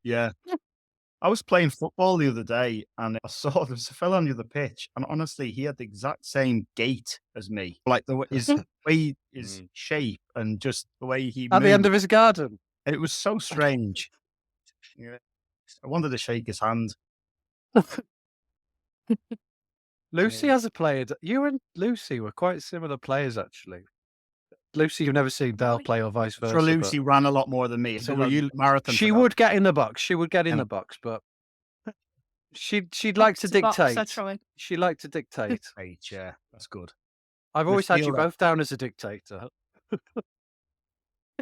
Yeah. I was playing football the other day and I saw there was a fella on the other pitch, and honestly, he had the exact same gait as me. Like his way, his shape, and just the way he At the end moved. of his garden. It was so strange. Yeah. I wanted to shake his hand. Lucy has a player. You and Lucy were quite similar players, actually. Lucy, you've never seen Dale play or vice versa. So Lucy ran a lot more than me. So were you marathon? She would get in the box. She would get in the box, but she'd like to dictate. She'd like to dictate. Yeah, that's good. I've always had you both down as a dictator.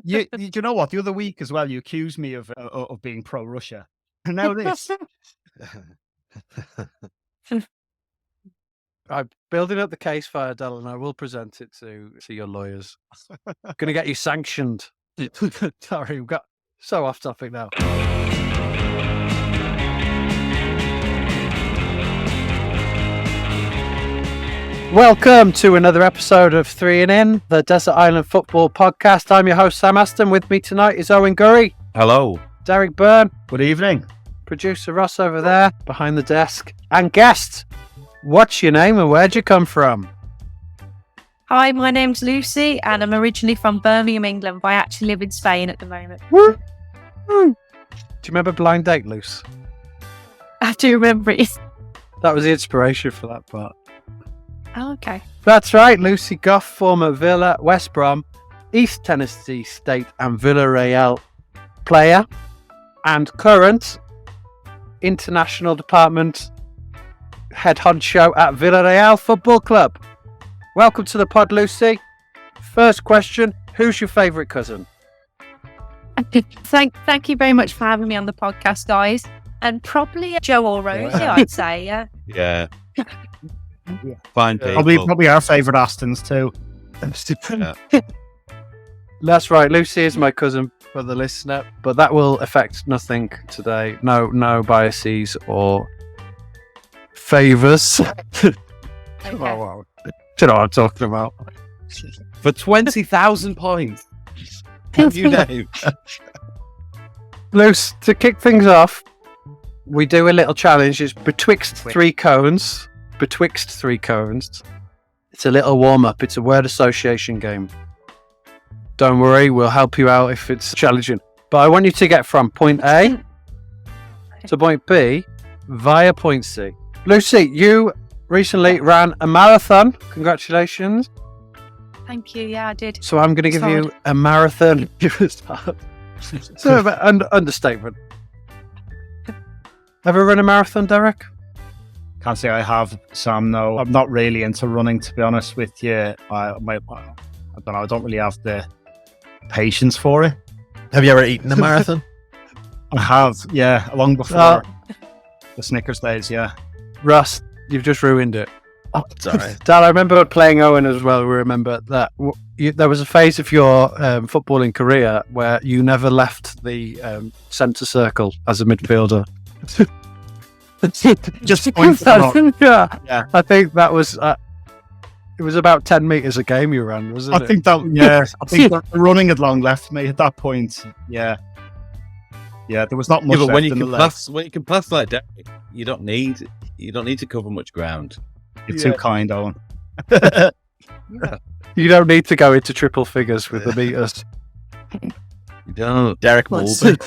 You know what? The other week as well, you accused me of being pro-Russia. And now this. I'm building up the case for Adele, and I will present it to your lawyers. Going to get you sanctioned. Sorry, we've got so off topic now. Welcome to another episode of 3 and In, the Desert Island Football Podcast. I'm your host, Sam Aston. With me tonight is Owen Gurrey. Hello. Derek Byrne. Good evening. Producer Ross over there, behind the desk. And guest, what's your name and where'd you come from? Hi, my name's Lucy and I'm originally from Birmingham, England, but I actually live in Spain at the moment. Do you remember Blind Date, Luce? I do remember it. That was the inspiration for that part. Oh, okay. That's right, Lucy Goffe, former Villa, West Brom, East Tennessee State and Villarreal player and current international department head honcho at Villarreal Football Club. Welcome to the pod, Lucy. First question, who's your favourite cousin? Thank you very much for having me on the podcast, guys. And probably Joe or Rosie, I'd say, yeah. Yeah. Fine people. Probably our favourite Astons too. That's right, Lucy is my cousin for the listener, but that will affect nothing today. No biases or favours. Okay. Do you know what I'm talking about? For 20,000 points. You name. Luce, to kick things off, we do a little challenge. It's betwixt three cones. It's a little warm-up. It's a word association game. Don't worry, we'll help you out if it's challenging. But I want you to get from point A to point B via point C. Lucy, you recently ran a marathon. Congratulations. Thank you, yeah, I did. So I'm going to give you a marathon. So understatement. Ever run a marathon, Derek? Can't say I have, Sam. No, I'm not really into running, to be honest with you. I don't know. I don't really have the patience for it. Have you ever eaten a marathon? I have, yeah, long before the Snickers days, yeah. Russ, you've just ruined it. Oh, sorry. Dad, I remember playing Owen as well. We remember that there was a phase of your footballing career where you never left the centre circle as a midfielder. Just point yeah. I think that was it was about 10 metres a game you ran, wasn't it? I think the running had long left me at that point. Yeah, there was not much. But left when you can pass like that, you don't need to cover much ground. You're too kind, Owen. You don't need to go into triple figures with the meters. You don't. Derek Mulvey.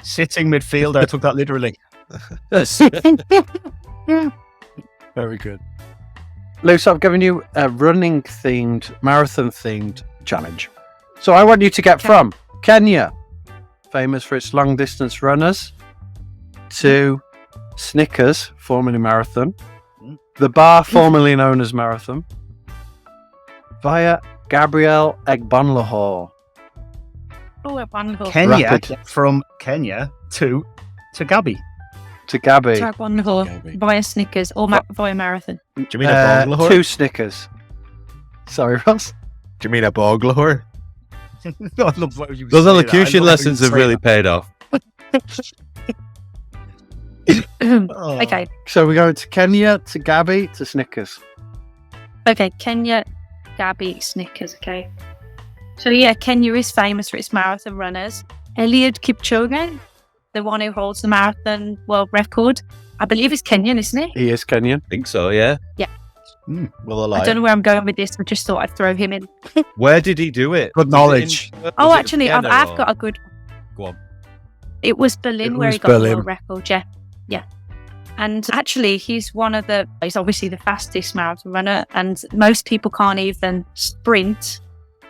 Sitting midfielder, I took that literally. Very good. Luce, I've given you a marathon-themed challenge. So I want you to get from Kenya, famous for its long-distance runners, to Snickers, formerly Marathon, the bar formerly known as Marathon, via Gabriel Agbonlahor. Oh, Agbonlahor. Kenya, from Kenya to Gabby. To Agbonlahor via Snickers or via Marathon. Do you mean Agbonlahor? 2 Snickers. Sorry, Ross. Do you mean Agbonlahor? Those elocution lessons have really paid off. Okay. So we're going to Kenya, to Gabby, to Snickers. Okay, Kenya, Gabby, Snickers, okay. So yeah, Kenya is famous for its marathon runners. Eliud Kipchoge, the one who holds the marathon world record. I believe he's Kenyan, isn't he? He is Kenyan. I think so, yeah. Well, I don't know where I'm going with this. I just thought I'd throw him in. Where did he do it? Good knowledge. Oh, actually, I've got a good Go on. It was Berlin where he got the world record, yeah. And actually, he's obviously the fastest marathon runner, and most people can't even sprint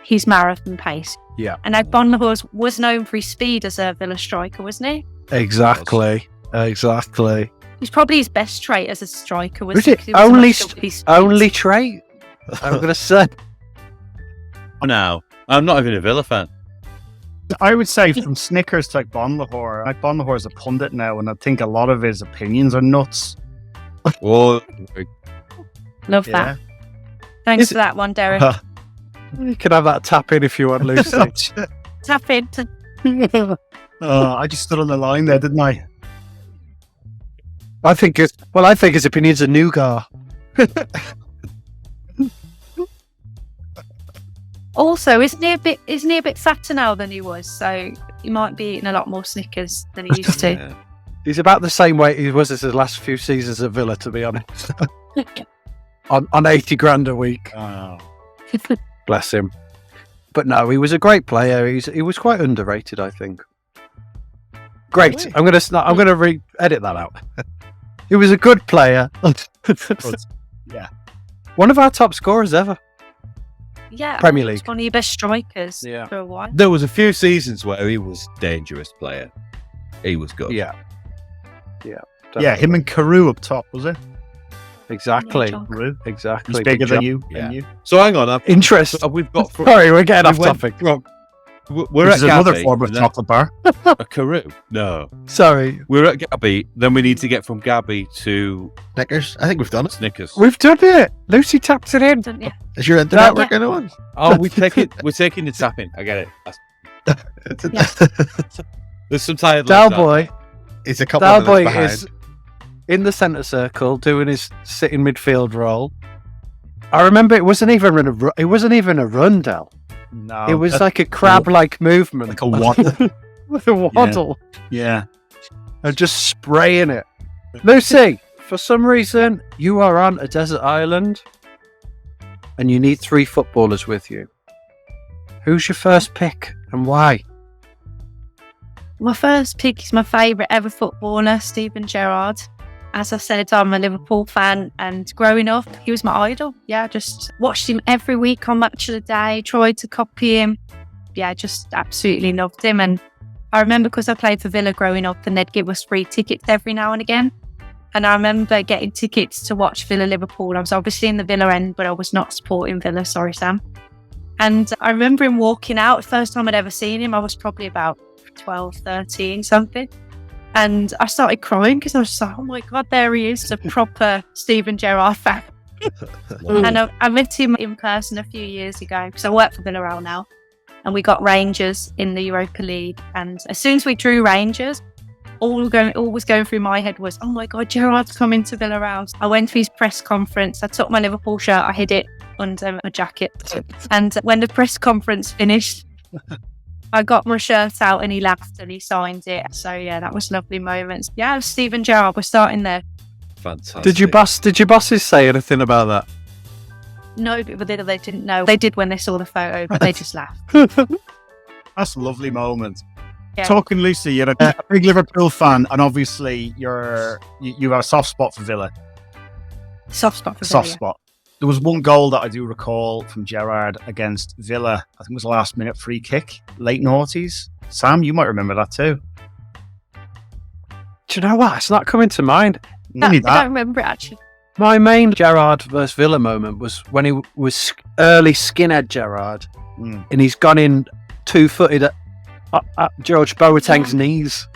his marathon pace. Yeah. And Agbonlahor was known for his speed as a Villa striker, wasn't he? Exactly. He's probably his best trait as a striker. Was it only trait? I'm going to say. No, I'm not even a Villa fan. I would say from Snickers to Agbonlahor is a pundit now, and I think a lot of his opinions are nuts. Oh, Love that. Thanks for that one, Derek. You can have that tap in if you want, Lucy. Tap in. I just stood on the line there, didn't I? I think his opinions are nougat. Also, isn't he a bit fatter now than he was? So he might be eating a lot more Snickers than he used to. yeah. He's about the same weight he was as his last few seasons at Villa, to be honest. on 80 grand a week. Oh. Bless him. But no, he was a great player. He was quite underrated, I think. Great. I'm gonna edit that out. He was a good player. Yeah. One of our top scorers ever. Yeah, Premier he's League. one of your best strikers Yeah. for a while. There was a few seasons where he was a dangerous player. He was good. Yeah. Yeah, him and Carew up top, was it? Exactly. Yeah, Carew. Exactly. He's bigger Big than job. you. Yeah. And you. So hang on. Interest. We've got. Sorry, we're getting off topic. We're Which at is another Gabby, form of and then- chocolate bar. A Carew? No. Sorry. We're at Gabby. Then we need to get from Gabby to Snickers. I think we've done it. Snickers. We've done it. Lucy tapped it in. Don't you? Is your internet Yeah. working on? Oh, we're taking the tapping. I get it. There's some tired legs out Dalboy. It's a couple of minutes Dalboy behind. is in the centre circle doing his sitting midfield role. I remember it wasn't even a run, Dal. No. It was like a crab-like movement. like a waddle. With a waddle. Yeah. And just spraying it. Lucy, for some reason, you are on a desert island and you need 3 footballers with you. Who's your first pick and why? My first pick is my favourite ever footballer, Steven Gerrard. As I said, I'm a Liverpool fan, and growing up, he was my idol. Yeah, I just watched him every week on Match of the Day, tried to copy him. Yeah, just absolutely loved him. And I remember because I played for Villa growing up, and they'd give us free tickets every now and again. And I remember getting tickets to watch Villa Liverpool. I was obviously in the Villa end, but I was not supporting Villa. Sorry, Sam. And I remember him walking out. The first time I'd ever seen him, I was probably about 12, 13, something. And I started crying because I was like, oh my God, there he is, a proper Steven Gerrard fan. And I met him in person a few years ago because I work for Villarreal now. And we got Rangers in the Europa League. And as soon as we drew Rangers, all was going through my head was, oh my God, Gerrard's coming to Villarreal. I went to his press conference. I took my Liverpool shirt, I hid it under my jacket. And when the press conference finished, I got my shirt out and he laughed and he signed it. So yeah, that was lovely moments. Yeah, Steven Gerrard, we're starting there. Fantastic. Did your bosses say anything about that? No, but they didn't know. They did when they saw the photo, but they just laughed. That's a lovely moment. Yeah. Talking Lucy, you're a big Liverpool fan, and obviously you have a soft spot for Villa. Soft spot for Soft Villa. spot. There was one goal that I do recall from Gerrard against Villa. I think it was a last minute free kick, late noughties. Sam, you might remember that too. Do you know what? It's not coming to mind. Only I that. don't remember it actually. My main Gerrard versus Villa moment was when he was early skinhead Gerrard, and he's gone in 2-footed at George Boateng's knees.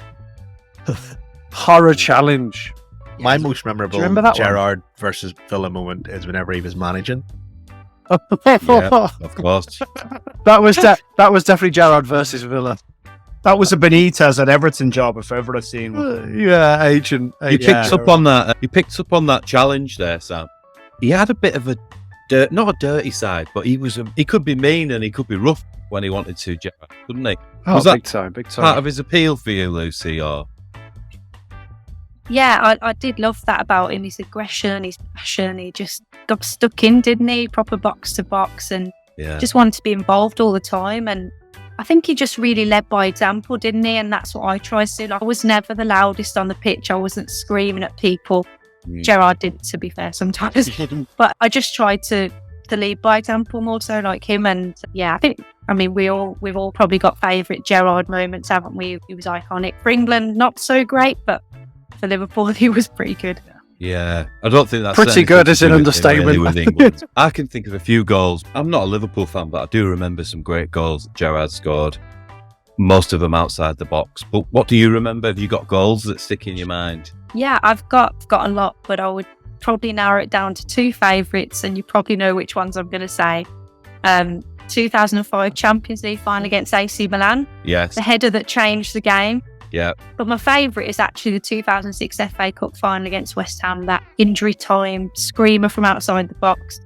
Horror challenge. My most memorable remember that one? Gerrard versus Villa moment is whenever he was managing. Yeah, of course. That was definitely Gerrard versus Villa. That was a Benitez at Everton job, if ever I've seen one. Yeah, agent. He picked up on that. He picked up on that challenge there, Sam. He had a bit of a not a dirty side, but he could be mean and he could be rough when he wanted to, Gerrard, couldn't he? Oh, Was that big time. part of his appeal for you, Lucy? Or Yeah, I did love that about him. His aggression, his passion. He just got stuck in, didn't he? Proper box to box, and just wanted to be involved all the time. And I think he just really led by example, didn't he? And that's what I tried to do. Like, I was never the loudest on the pitch. I wasn't screaming at people. Gerrard did, to be fair, sometimes. But I just tried to lead by example more so like him. And yeah, we've all probably got favourite Gerrard moments, haven't we? He was iconic. For England, not so great, but for Liverpool, he was pretty good. Yeah, I don't think that's pretty good as an understatement. With England. I can think of a few goals. I'm not a Liverpool fan, but I do remember some great goals that Gerrard scored. Most of them outside the box. But what do you remember? Have you got goals that stick in your mind? Yeah, I've got a lot, but I would probably narrow it down to two favourites, and you probably know which ones I'm going to say. 2005 Champions League final against AC Milan. Yes. The header that changed the game. Yeah. But my favourite is actually the 2006 FA Cup final against West Ham, that injury time screamer from outside the box.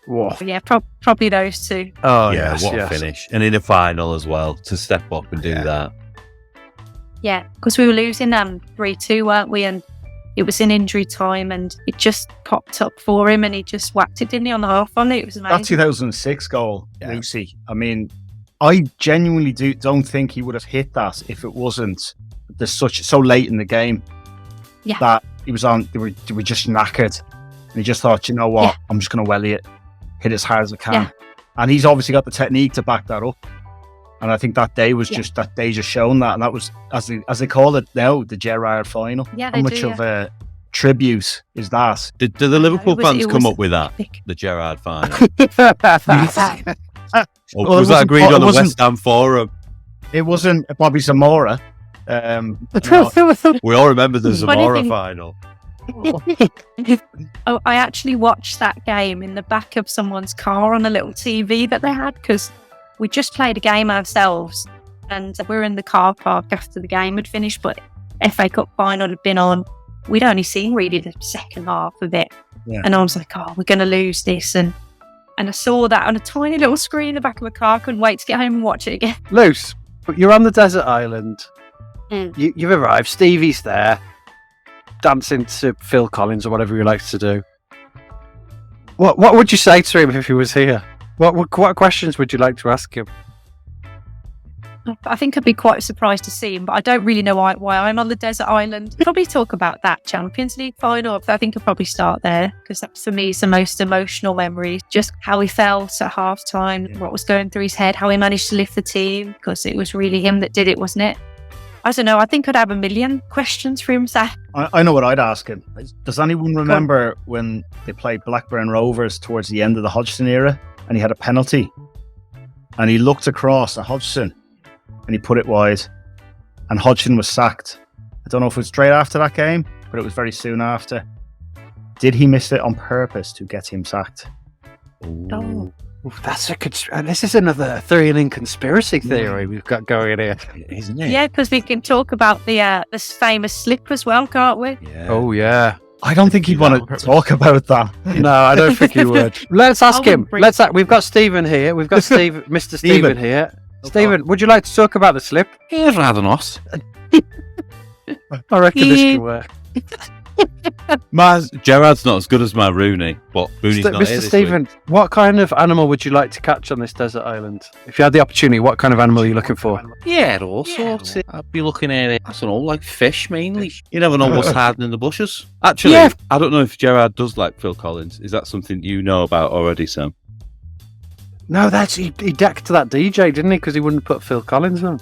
Whoa. Yeah, probably those two. Oh, yeah, yes, what a finish. And in a final as well, to step up and do that. Yeah, because we were losing 3-2, weren't we? And it was in injury time, and it just popped up for him, and he just whacked it, didn't he, on the half volley? It was amazing. That 2006 goal, Lucy, I genuinely don't think he would have hit that if it wasn't so late in the game. Yeah. That he was on, they were just knackered. And he just thought, you know what, I'm just going to welly it, hit as hard as I can. Yeah. And he's obviously got the technique to back that up. And I think that day was just shown that. And that was, as they call it now, the Gerrard final. Yeah, How much of a tribute is that? Did the Liverpool fans come up with that? Epic. The Gerrard final? Or Well, was it that agreed on wasn't- a West Ham forum? It wasn't Bobby Zamora. We all remember the Funny Zamora thing- final. Oh, I actually watched that game in the back of someone's car on a little TV that they had, because we just played a game ourselves, and we were in the car park after the game had finished, but FA Cup final had been on. We'd only seen really the second half of it. Yeah. And I was like, we're going to lose this. And I saw that on a tiny little screen in the back of my car. Couldn't wait to get home and watch it again. Luce, you're on the desert island. You've arrived. Stevie's there, dancing to Phil Collins or whatever he likes to do. What would you say to him if he was here? What questions would you like to ask him? I think I'd be quite surprised to see him, but I don't really know why I'm on the desert island. Probably talk about that Champions League final. I think I'll probably start there, because that for me is the most emotional memory. Just how he felt at half time, what was going through his head, how he managed to lift the team, because it was really him that did it, wasn't it? I don't know. I think I'd have a million questions for him, Seth. I know what I'd ask him. Does anyone remember when they played Blackburn Rovers towards the end of the Hodgson era, and he had a penalty, and he looked across at Hodgson and he put it wide, and Hodgson was sacked? I don't know if it was straight after that game, but it was very soon after. Did he miss it on purpose to get him sacked? Oh. That's this is another thrilling conspiracy theory we've got going here, Isn't it? Yeah, because we can talk about the this famous slip as well, can't we? Yeah. Oh yeah. I don't think he'd want to talk about that. No, I don't think he would. Let's ask him. We've got Stephen here. We've got Mr. Stephen here. Stephen, would you like to talk about the slip? Yeah, rather not. I reckon this could work. Gerrard's not as good as my Rooney, but Rooney's not here Mr. this Stephen, week. what kind of animal would you like to catch on this desert island? If you had the opportunity, what kind of animal are you looking for? Yeah, all sorts. I'd be looking at it, I don't know, like fish mainly. You never know what's hiding in the bushes. Actually, Yeah. I don't know if Gerrard does like Phil Collins. Is that something you know about already, Sam? No, he decked to that DJ, didn't he? Because he wouldn't put Phil Collins on.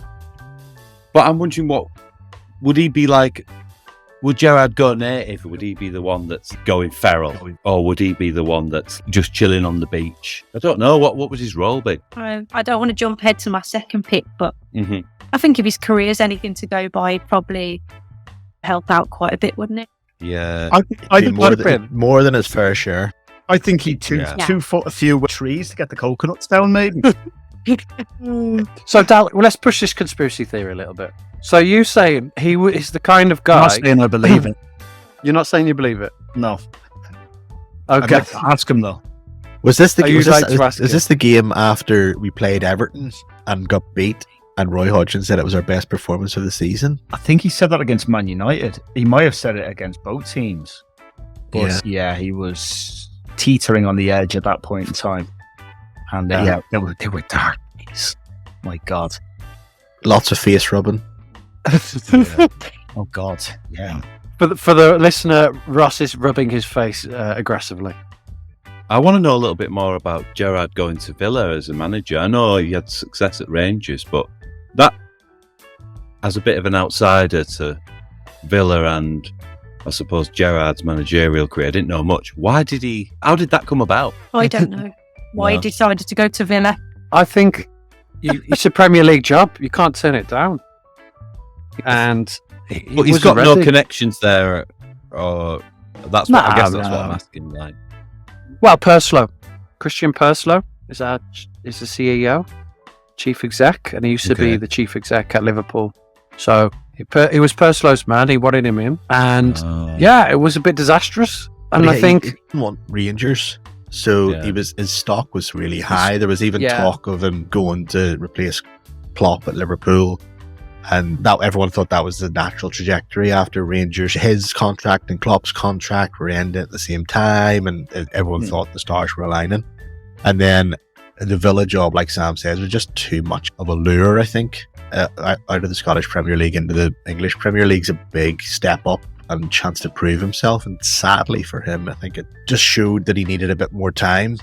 But I'm wondering, what would he be like? Would Gerrard go native? Would he be the one that's going feral, or would he be the one that's just chilling on the beach? I don't know. What would his role be? I don't want to jump ahead to my second pick, but Mm-hmm. I think if his career's anything to go by, he'd probably help out quite a bit, wouldn't it? Yeah. I think More than his fair share. I think he'd two foot a few trees to get the coconuts down, maybe. So, Dal, let's push this conspiracy theory a little bit. So, you saying he is the kind of guy? I'm not saying I believe it. You're not saying you believe it? No. Okay. I'd like to ask him though. Was this the Oh, you'd like to ask is this the game after we played Everton and got beat? And Roy Hodgson said it was our best performance of the season. I think he said that against Man United. He might have said it against both teams. But yeah, he was teetering on the edge at that point in time. And they were dark days. My God. Lots of face rubbing. Oh God, yeah. For the listener, Ross is rubbing his face aggressively. I want to know a little bit more about Gerrard going to Villa as a manager. I know he had success at Rangers, but that, as a bit of an outsider to Villa and I suppose Gerrard's managerial career, I didn't know much. How did that come about? I don't know why he decided to go to Villa. I think it's a Premier League job. You can't turn it down. And but he's got no connections there, or that's what I guess that's what I'm asking. Like, well, Purslow, Christian Purslow is the CEO, chief exec, and he used to be the chief exec at Liverpool. So he was Purslow's man. He wanted him in, and it was a bit disastrous. And I think he didn't want Rangers, so his stock was really high. There was even talk of him going to replace Klopp at Liverpool. And that everyone thought that was the natural trajectory after Rangers. His contract and Klopp's contract were ending at the same time, and everyone thought the stars were aligning. And then the Villa job, like Sam says, was just too much of a lure, I think. Out of the Scottish Premier League into the English Premier League's a big step up and chance to prove himself. And sadly for him, I think it just showed that he needed a bit more time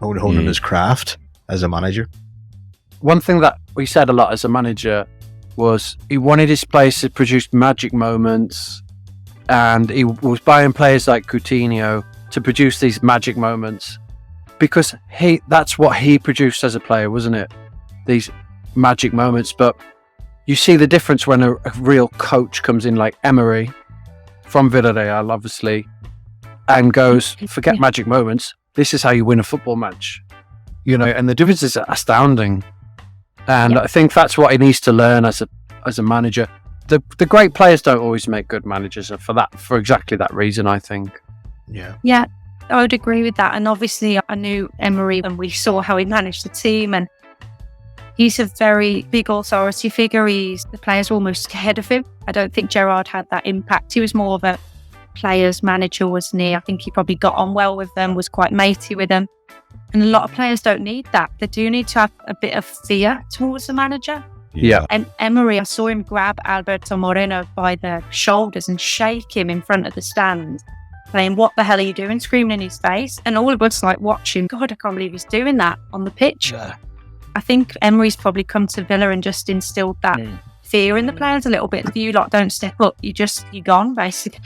honing his craft as a manager. One thing that we said a lot as a manager was he wanted his players to produce magic moments, and he was buying players like Coutinho to produce these magic moments because that's what he produced as a player, wasn't it? These magic moments. But you see the difference when a real coach comes in like Emery from Villarreal, obviously, and goes, forget magic moments, this is how you win a football match. And the difference is astounding. And I think that's what he needs to learn as a manager. The great players don't always make good managers, and for exactly that reason, I think. Yeah, I would agree with that. And obviously, I knew Emery, and we saw how he managed the team, and he's a very big authority figure. The players were almost scared of him. I don't think Gerrard had that impact. He was more of a players manager, wasn't he? I think he probably got on well with them, was quite matey with them. And a lot of players don't need that. They do need to have a bit of fear towards the manager. Yeah. And Emery, I saw him grab Alberto Moreno by the shoulders and shake him in front of the stand, saying, "What the hell are you doing?" screaming in his face. And all of us watching, God, I can't believe he's doing that on the pitch. Yeah. I think Emery's probably come to Villa and just instilled that fear in the players a little bit. If you lot don't step up, you're gone, basically.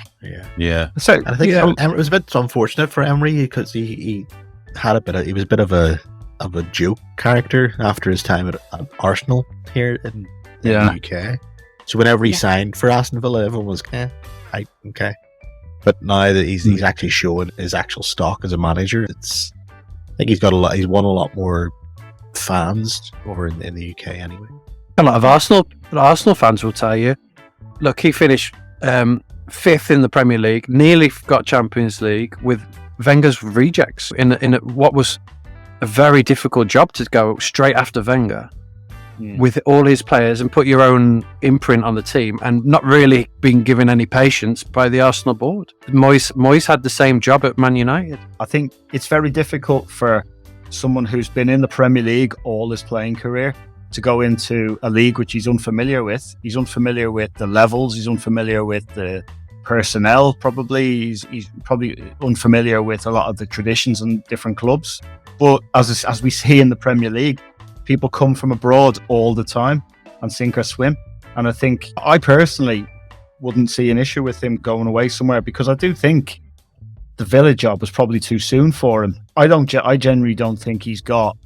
Yeah. So I think it was a bit unfortunate for Emery because he was a bit of a joke character after his time at Arsenal here in the UK. So whenever he signed for Aston Villa, everyone was okay. But now that he's actually showing his actual stock as a manager, I think he's won a lot more fans over in the UK anyway. A lot of Arsenal fans will tell you, look, he finished 5th in the Premier League, nearly got Champions League with Wenger's rejects in what was a very difficult job to go straight after Wenger with all his players and put your own imprint on the team and not really being given any patience by the Arsenal board. Moyes had the same job at Man United. I think it's very difficult for someone who's been in the Premier League all his playing career to go into a league which he's unfamiliar with. He's unfamiliar with the levels, he's unfamiliar with the personnel, probably. He's probably unfamiliar with a lot of the traditions and different clubs. But as we see in the Premier League, people come from abroad all the time and sink or swim. And I think I personally wouldn't see an issue with him going away somewhere, because I do think the Villa job was probably too soon for him. I generally don't think he's got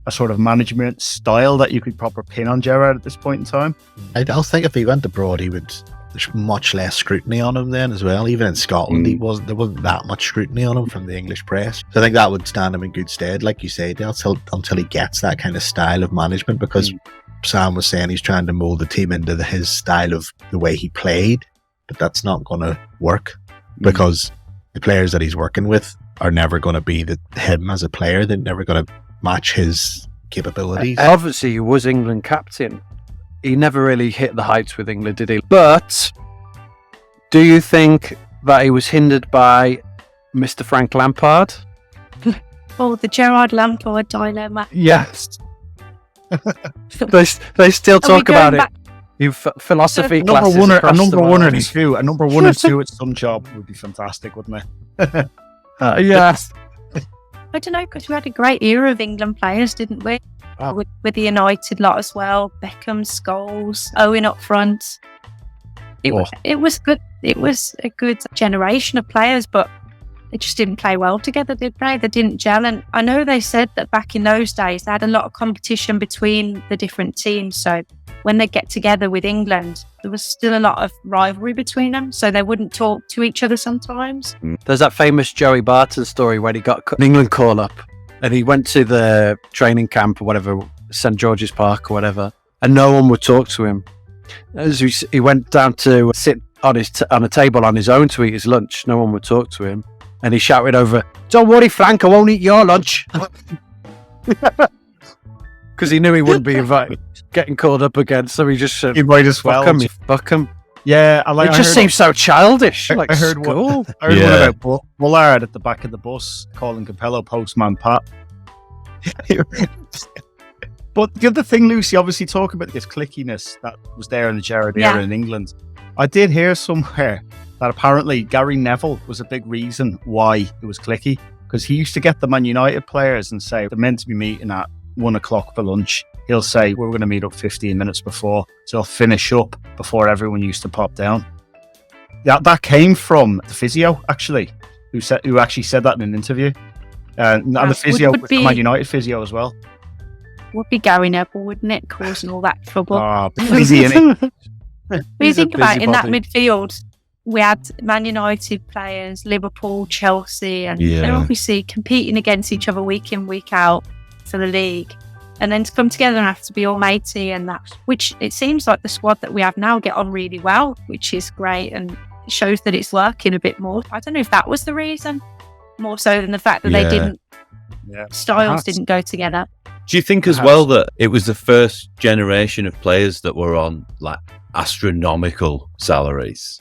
a sort of management style that you could proper pin on Gerrard at this point in time. I think if he went abroad, there's much less scrutiny on him then as well. Even in Scotland, there wasn't that much scrutiny on him from the English press. So I think that would stand him in good stead, like you say, until he gets that kind of style of management, because Sam was saying he's trying to mould the team into his style of the way he played, but that's not going to work because the players that he's working with are never going to be him as a player. They're never going to match his capabilities. Obviously, he was England captain he never really hit the heights with England, did he? But do you think that he was hindered by Mr. Frank Lampard? Oh, the Gerrard Lampard dilemma. Yes. they still talk about it. You philosophy classes. A number one or two at some job would be fantastic, wouldn't it? Yes. I don't know, because we had a great era of England players, didn't we? Wow. With the United lot as well. Beckham, Scholes, Owen up front. It was good. It was a good generation of players, but they just didn't play well together, did they? They didn't gel. And I know they said that back in those days, they had a lot of competition between the different teams. So when they get together with England, there was still a lot of rivalry between them. So they wouldn't talk to each other sometimes. There's that famous Joey Barton story when he got an England call up and he went to the training camp or whatever, St. George's Park or whatever, and no one would talk to him. As he went down to sit on a table on his own to eat his lunch, no one would talk to him. And he shouted over, "Don't worry, Frank, I won't eat your lunch." Because he knew he wouldn't be invited, getting called up again. So he just said, "You might as well." Fuck him. Yeah, it just seems so childish. I heard one about Bullard at the back of the bus calling Capello Postman Pat. But the other thing, Lucy, obviously talk about this clickiness that was there in the Gerrard era in England. I did hear somewhere that apparently Gary Neville was a big reason why it was clicky, because he used to get the Man United players and say they're meant to be meeting at 1 o'clock for lunch. He'll say, we're going to meet up 15 minutes before, so they'll finish up before everyone used to pop down. That came from the physio, actually, who actually said that in an interview. And the physio was the Man United physio as well. Would be Gary Neville, wouldn't it, causing all that trouble? Busy, innit? But you think about it, in that midfield, we had Man United players, Liverpool, Chelsea, and they're obviously competing against each other week in, week out for the league. And then to come together and have to be all matey and that, which it seems like the squad that we have now get on really well, which is great and it shows that it's working a bit more. I don't know if that was the reason, more so than the fact that they didn't, styles didn't go together. Do you think as well that it was the first generation of players that were on like astronomical salaries?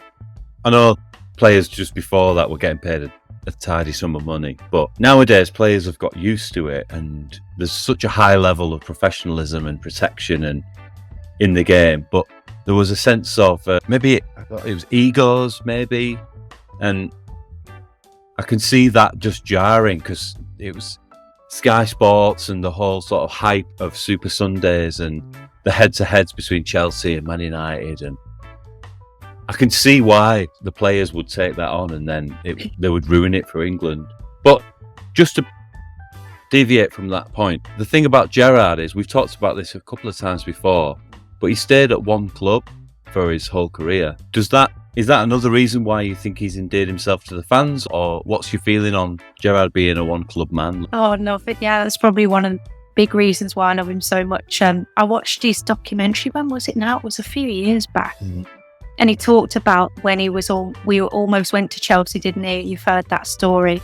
I know players just before that were getting paid a tidy sum of money, but nowadays players have got used to it, and there's such a high level of professionalism and protection and in the game. But there was a sense of maybe it was egos, maybe, and I can see that just jarring because it was Sky Sports and the whole sort of hype of Super Sundays and the head-to-heads between Chelsea and Man United, and I can see why the players would take that on and then they would ruin it for England. But just to deviate from that point, the thing about Gerrard is, we've talked about this a couple of times before, but he stayed at one club for his whole career. Is that another reason why you think he's endeared himself to the fans, or what's your feeling on Gerrard being a one-club man? Oh, no, that's probably one of the big reasons why I love him so much. I watched his documentary, when was it now? It was a few years back. And he talked about when we almost went to Chelsea, didn't he? You've heard that story.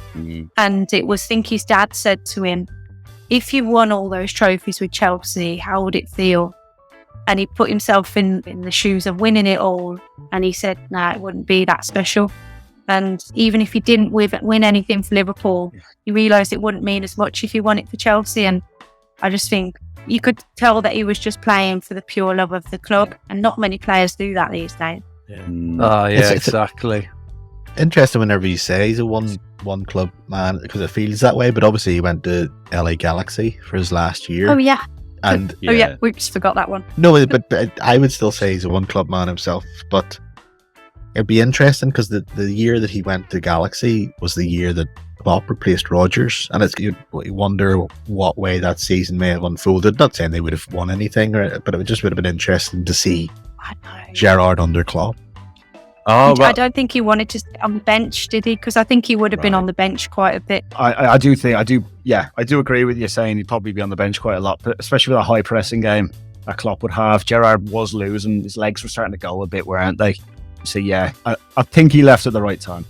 And it was, I think his dad said to him, if you won all those trophies with Chelsea, how would it feel? And he put himself in the shoes of winning it all. And he said, it wouldn't be that special. And even if he didn't win anything for Liverpool, he realised it wouldn't mean as much if he won it for Chelsea. And I just think you could tell that he was just playing for the pure love of the club. And not many players do that these days. Exactly. Interesting whenever you say he's a one club man, because it feels that way. But obviously he went to LA Galaxy for his last year. Oh, yeah. And we just forgot that one. No, but I would still say he's a one club man himself. But it'd be interesting because the year that he went to Galaxy was the year that Klopp replaced Rodgers, and you wonder what way that season may have unfolded. Not saying they would have won anything, but it just would have been interesting to see Gerrard under Klopp. I don't think he wanted to stay on the bench, did he? Because I think he would have been on the bench quite a bit. I do agree with you saying he'd probably be on the bench quite a lot, but especially with a high pressing game that Klopp would have. Gerrard was losing, his legs were starting to go a bit, weren't they? So I think he left at the right time.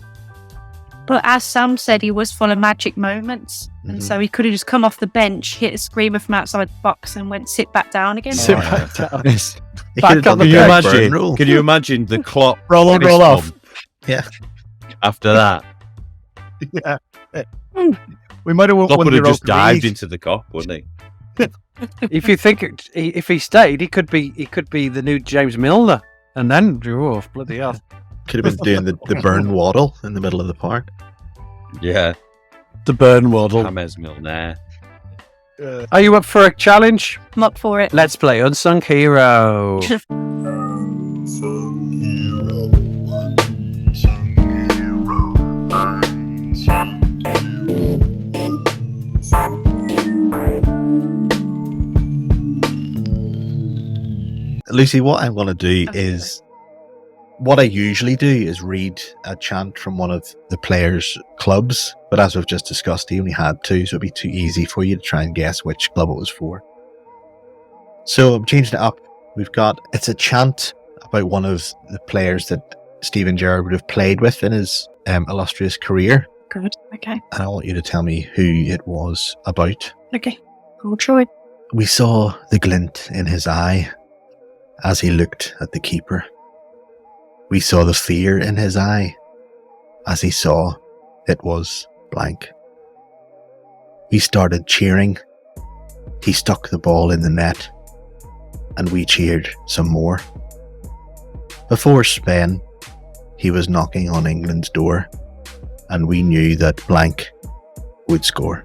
But as Sam said, he was full of magic moments. And so he could have just come off the bench, hit a screamer from outside the box and went sit back down again. Sit back down. Back on the Byrne rule. Can you imagine the clock Roll on, roll off. Yeah. After that? Yeah. We might have won Klopp would the have just Europa dived League. into the cop, wouldn't he? If you think if he stayed, he could be the new James Milner, and then bloody hell. Could have been doing the Byrne waddle in the middle of the park. Yeah. The Byrne waddle. James Milner. Are you up for a challenge? I'm up for it. Let's play Unsung Hero. Lucy, what I'm going to do is, what I usually do is read a chant from one of the players' clubs, but as we've just discussed, he only had two, so it'd be too easy for you to try and guess which club it was for. So I'm changing it up. It's a chant about one of the players that Steven Gerrard would have played with in his illustrious career. Good. Okay. And I want you to tell me who it was about. Okay. I'll try. We saw the glint in his eye as he looked at the keeper. We saw the fear in his eye as he saw it was blank. We started cheering. He stuck the ball in the net, and we cheered some more. Before Spain, he was knocking on England's door, and we knew that blank would score.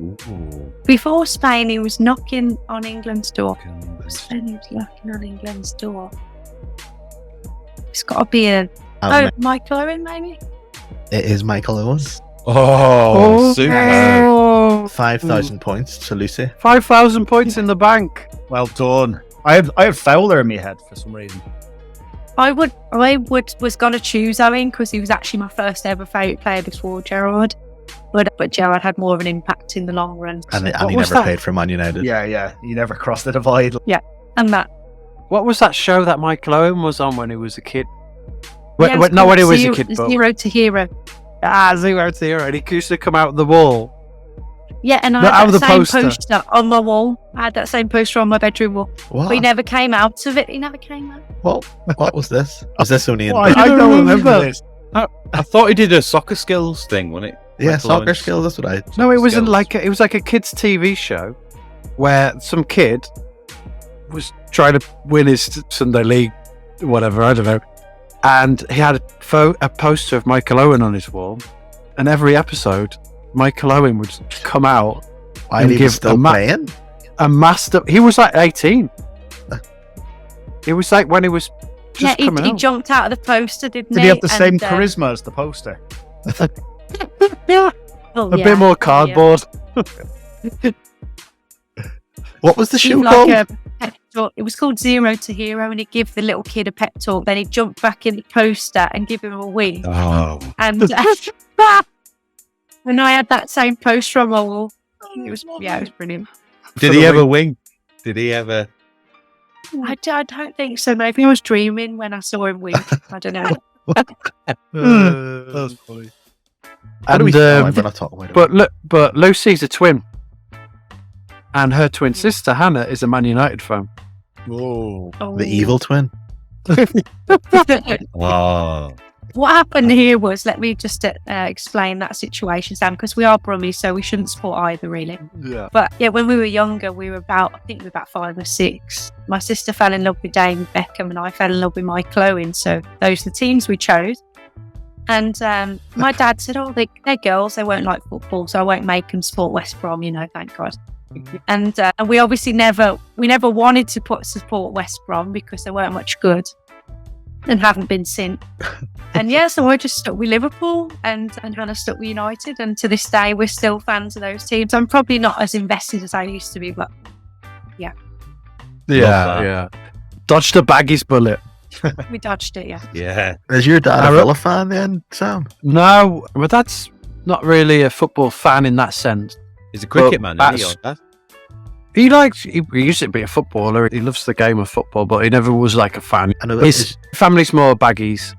Ooh. Before Spain, he was knocking on England's door. Spain, he was knocking on England's door. It's got to be Michael Owen, maybe? It is Michael Owen. Oh, super. Oh, 5,000 points to Lucy. 5,000 points in the bank. Well done. I had Fowler in my head for some reason. I was going to choose Owen because he was actually my first ever favourite player before Gerrard. But Gerrard had more of an impact in the long run. And he was never that? played for Man United. Yeah. He never crossed the divide. And that. What was that show that Michael Owen was on when he was a kid? Yeah, Not when he was a kid, but... Zero to Hero. Zero to Hero. And he used to come out of the wall. Yeah, and I Out had of that the same poster. poster on my wall. I had that same poster on my bedroom wall. What? But he never came out of it. He never came out. What was this? Was this only in... I don't remember this. I thought he did a soccer skills thing, wasn't it? Yeah, Michael soccer Owen's- skills, that's what I... No, it wasn't skills. it was like a kid's TV show where some kid was trying to win his Sunday league, whatever, I don't know. And he had a poster of Michael Owen on his wall. And every episode, Michael Owen would come out While and he give was still playing? a master. He was like 18. It was like when he was just coming he out. jumped out of the poster, didn't he? Did he have the same And, charisma as the poster? oh, A yeah, bit more cardboard. What was the He show was called? like a pep talk. It was called Zero to Hero, and he'd give the little kid a pep talk. Then he'd jump back in the poster and give him a wink. Oh. And and I had that same poster on my wall. It was brilliant. Did he ever wink? Did he ever? I don't think so. Maybe I was dreaming when I saw him wink. I don't know. That was funny. How do we... And, we're not talking about it. but Lucy's a twin. And her twin sister, Hannah, is a Man United fan. Oh. The evil twin. Oh. What happened here was, let me just explain that situation, Sam, because we are Brummies, so we shouldn't support either, really. Yeah. But yeah, when we were younger, we were about 5 or 6. My sister fell in love with David Beckham, and I fell in love with Michael Owen. So those are the teams we chose. And my dad said, "Oh, they're girls; they won't like football, so I won't make them support West Brom. Thank God." And we obviously never wanted to support West Brom because they weren't much good and haven't been since. And yeah, so I just stuck with Liverpool, and Hannah stuck with United, and to this day we're still fans of those teams. I'm probably not as invested as I used to be, but yeah, Yeah. Dodged a baggies bullet. we dodged it. Yeah. Yeah. Is your dad a Villa fan then, Sam? No, but that's not really a football fan in that sense. He's a cricket man, isn't he? that's- Or that? He used to be a footballer. He loves the game of football, but he never was like a fan. I know His family's more baggies.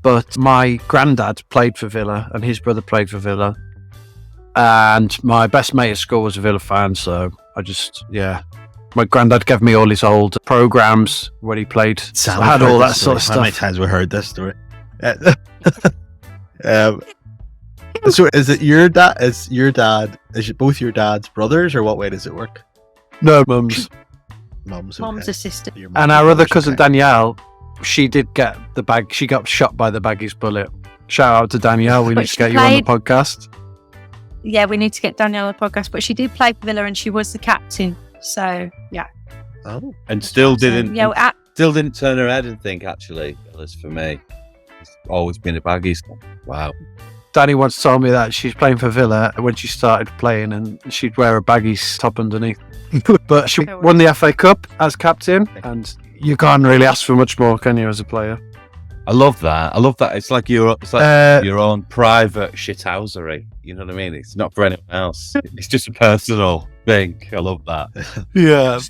but my granddad played for Villa and his brother played for Villa. And my best mate at school was a Villa fan, so my granddad gave me all his old programs when he played. I had all that sort of stuff. How many times we heard this story? So is it your dad? Is it both your dad's brothers, or what way does it work? No, mums. Mum's Mom's a sister. And our other cousin Danielle, she did get the bag. She got shot by the baggies bullet. Shout out to Danielle. We need to get you on the podcast. Yeah, we need to get Danielle on the podcast. But she did play for Villa and she was the captain. So yeah. Oh, and still didn't turn her head and think. Actually, Villa's for me. It's always been a baggies. Wow. Danny once told me that she's playing for Villa when she started playing, and she'd wear a baggies top underneath. But she won the FA Cup as captain, and you can't really ask for much more, can you, as a player? I love that. It's like your own private shithousery. You know what I mean? It's not for anyone else. It's just a personal thing. I love that. Yeah.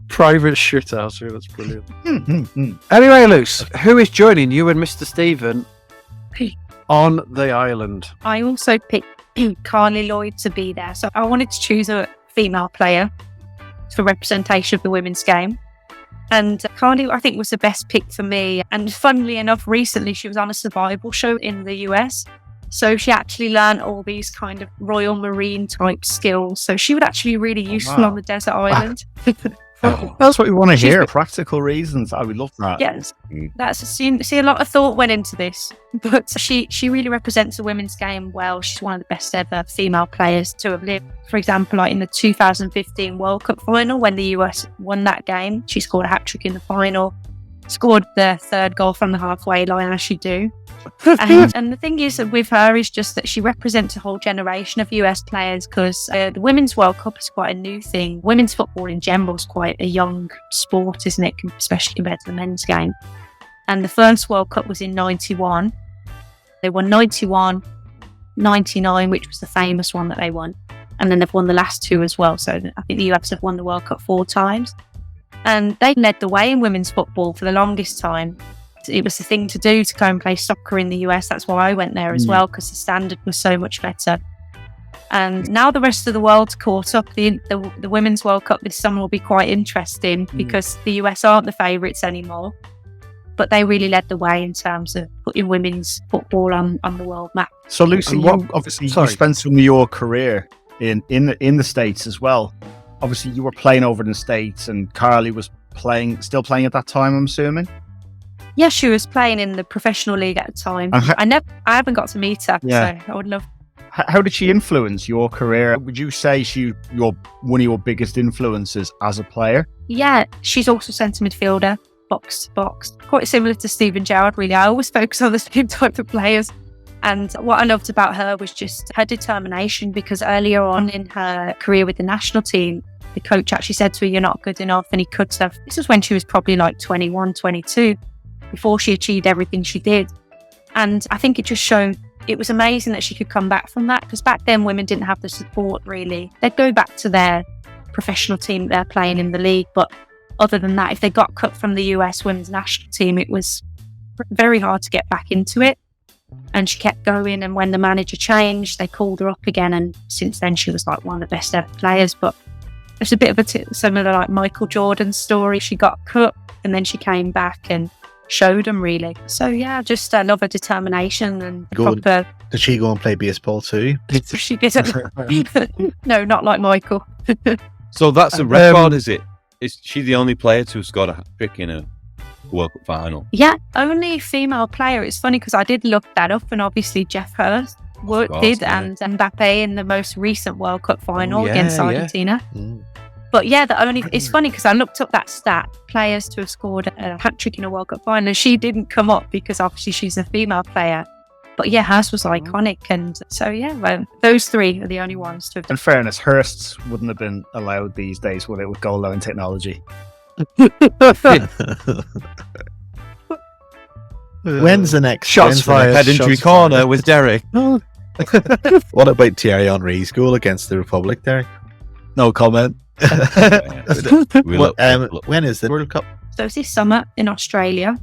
Private shithousery. That's brilliant. Anyway, Luce, who is joining you and Mr. Stephen on the island? I also picked Carli Lloyd to be there. So I wanted to choose a female player for representation of the women's game. And Carli, I think, was the best pick for me. And funnily enough, recently she was on a survival show in the US. So she actually learned all these kind of Royal Marine type skills. So she would actually be really useful on the desert island. That's what we want to hear. Practical reasons. I would love that. Yes, see, a lot of thought went into this, but she really represents the women's game well. She's one of the best ever female players to have lived. For example, like in the 2015 World Cup final, when the US won that game, she scored a hat-trick in the final, scored the third goal from the halfway line, as you do. And the thing is with her is just that she represents a whole generation of US players, because the Women's World Cup is quite a new thing. Women's football in general is quite a young sport, isn't it? Especially compared to the men's game. And the first World Cup was in 91. They won 91, 99, which was the famous one that they won. And then they've won the last two as well. So I think the US have won the World Cup 4 times. And they led the way in women's football for the longest time. It was the thing to do to go and play soccer in the US. That's why I went there as well, because the standard was so much better. And now the rest of the world's caught up. The Women's World Cup this summer will be quite interesting because the US aren't the favourites anymore. But they really led the way in terms of putting women's football on the world map. So Lucy, you spent some of your career in the States as well. Obviously, you were playing over in the States, and Carli was still playing at that time, I'm assuming? Yeah, she was playing in the professional league at the time. I haven't got to meet her, so I would love. How did she influence your career? Would you say one of your biggest influences as a player? Yeah, she's also centre midfielder, box to box. Quite similar to Steven Gerrard, really. I always focus on the same type of players. And what I loved about her was just her determination, because earlier on in her career with the national team, the coach actually said to her, "You're not good enough," and he could have. This was when she was probably like 21, 22. Before she achieved everything she did. And I think it just showed, it was amazing that she could come back from that, because back then women didn't have the support really. They'd go back to their professional team they're playing in the league, but other than that, if they got cut from the US women's national team, it was very hard to get back into it. And she kept going, and when the manager changed, they called her up again, and since then she was like one of the best ever players. But it's a bit of a similar like Michael Jordan's story. She got cut and then she came back and showed them really. So yeah, just love her determination and proper. Did she go and play baseball too? She didn't. No, not like Michael. So that's a record, is it? Is she the only player to have scored a hat-trick in a World Cup final? Yeah, only female player. It's funny because I did look that up, and obviously Jeff Hurst and Mbappe in the most recent World Cup final against Argentina. But yeah, it's funny because I looked up that stat, players to have scored a hat-trick in a World Cup final, and she didn't come up because obviously she's a female player. But yeah, hers was iconic. And so yeah, well, those three are the only ones to have done. In fairness, Hursts wouldn't have been allowed these days, would it, with goal line technology? When's the next shots fired? Pedantry corner with Derek. What about Thierry Henry's goal against the Republic, Derek? No comment. When is the World Cup? So it's this summer in Australia.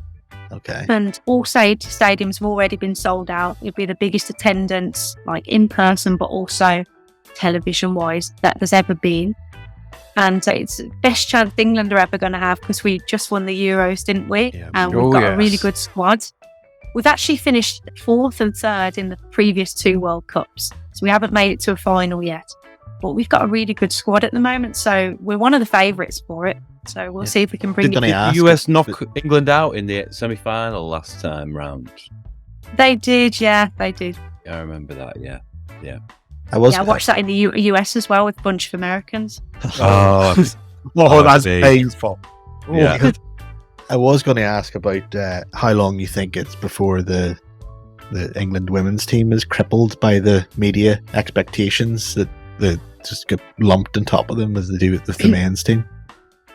Okay. And all stadiums have already been sold out. It'll be the biggest attendance, like in person, but also television-wise, that there's ever been. And it's the best chance England are ever going to have, because we just won the Euros, didn't we? Yeah. And we've got a really good squad. We've actually finished 4th and 3rd in the previous 2 World Cups. So we haven't made it to a final yet. But we've got a really good squad at the moment. So we're one of the favourites for it. So we'll see if we can bring it. Did the US knock England out in the semi-final last time round? They did, yeah, they did. I remember that, yeah. I watched that in the US as well with a bunch of Americans. Oh, that's painful. Yeah. I was going to ask about how long you think it's before the England women's team is crippled by the media expectations that they just get lumped on top of them as they do with the men's team.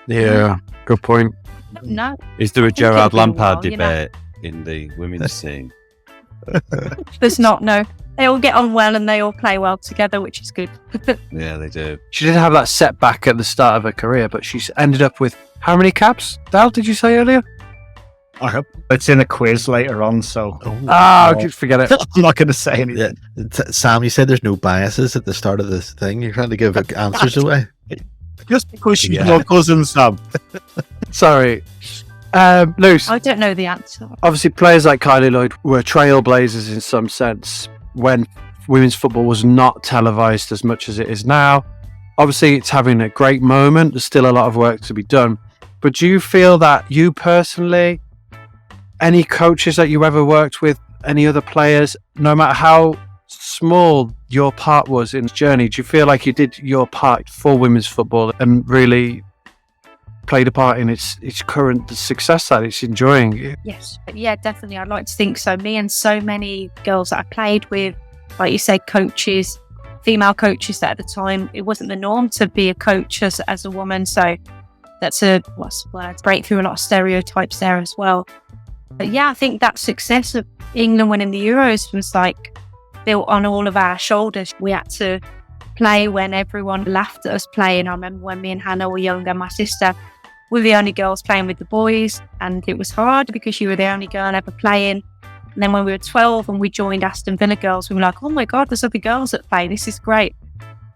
Yeah, good point. No. Is there a Gerrard it'll be a Lampard while, debate in the women's team? There's not, no. They all get on well and they all play well together, which is good. Yeah, they do. She did have that setback at the start of her career, but she's ended up with how many caps? Dal, did you say earlier? I hope it's in a quiz later on, so Forget it. I'm not going to say anything. Yeah. Sam, you said there's no biases at the start of this thing. You're trying to give answers away. Just because she's your cousin, Sam. Sorry. Luce, I don't know the answer. obviously players like Carli, Lloyd were trailblazers in some sense when women's football was not televised as much as it is now. Obviously, it's having a great moment. There's still a lot of work to be done. But do you feel that you personally, any coaches that you ever worked with, any other players, no matter how small your part was in the journey, do you feel like you did your part for women's football and really played a part in its current success that it's enjoying? Yes. Yeah, definitely. I'd like to think so. Me and so many girls that I played with, like you say, coaches, female coaches, that at the time it wasn't the norm to be a coach as a woman. So that's break through a lot of stereotypes there as well. But yeah, I think that success of England winning the Euros was like built on all of our shoulders. We had to play when everyone laughed at us playing. I remember when me and Hannah were younger, my sister, we were the only girls playing with the boys, and it was hard because you were the only girl ever playing. And then when we were 12 and we joined Aston Villa girls, we were like, oh my God, there's other girls that play. This is great.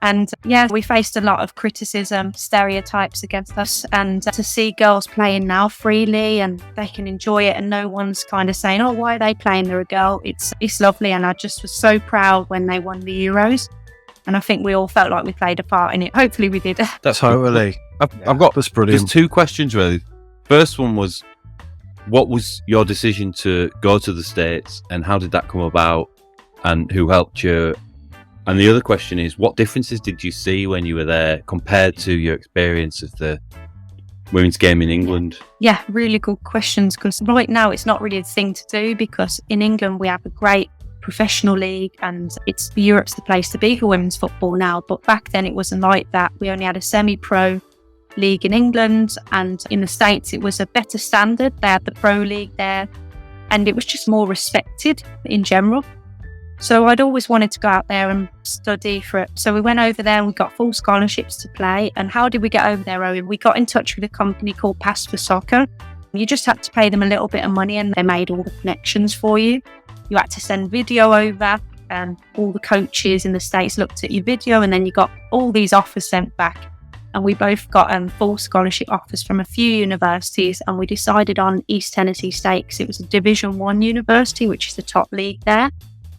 And yeah, we faced a lot of criticism, stereotypes against us. And to see girls playing now freely and they can enjoy it and no one's kind of saying, oh, why are they playing? They're a girl. It's lovely. And I just was so proud when they won the Euros. And I think we all felt like we played a part in it. Hopefully we did. That's Totally. I've got That's brilliant. There's 2 questions really. First one was, what was your decision to go to the States and how did that come about and who helped you? And the other question is, what differences did you see when you were there compared to your experience of the women's game in England? Yeah, really good questions, because right now it's not really a thing to do, because in England we have a great professional league and Europe's the place to be for women's football now. But back then it wasn't like that. We only had a semi-pro league in England, and in the States it was a better standard. They had the pro league there and it was just more respected in general. So I'd always wanted to go out there and study for it. So we went over there and we got full scholarships to play. And how did we get over there, Owen? We got in touch with a company called Pass for Soccer. You just had to pay them a little bit of money and they made all the connections for you. You had to send video over and all the coaches in the States looked at your video, and then you got all these offers sent back. And we both got full scholarship offers from a few universities, and we decided on East Tennessee State because it was a Division 1 university, which is the top league there.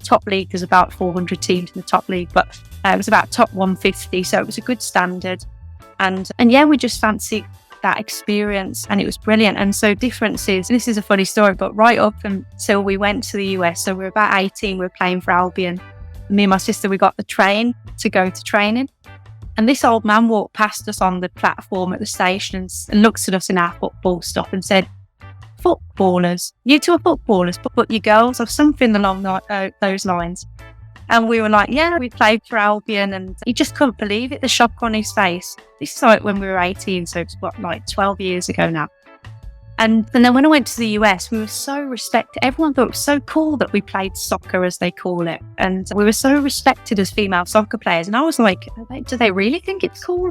Top league, there's about 400 teams in the top league, but it was about top 150, so it was a good standard. And yeah, we just fancied that experience and it was brilliant. And so differences, this is a funny story, but right up until we went to the US, so we were about 18, we were playing for Albion. Me and my sister, we got the train to go to training. And this old man walked past us on the platform at the station and looked at us in our football stuff and said, footballers, you two are footballers, but you girls, or something along those lines. And we were like, yeah, we played for Albion, and he just couldn't believe it, the shock on his face. This is like when we were 18, so it's like 12 years ago now. And then when I went to the US, we were so respected. Everyone thought it was so cool that we played soccer, as they call it. And we were so respected as female soccer players. And I was like, do they really think it's cool?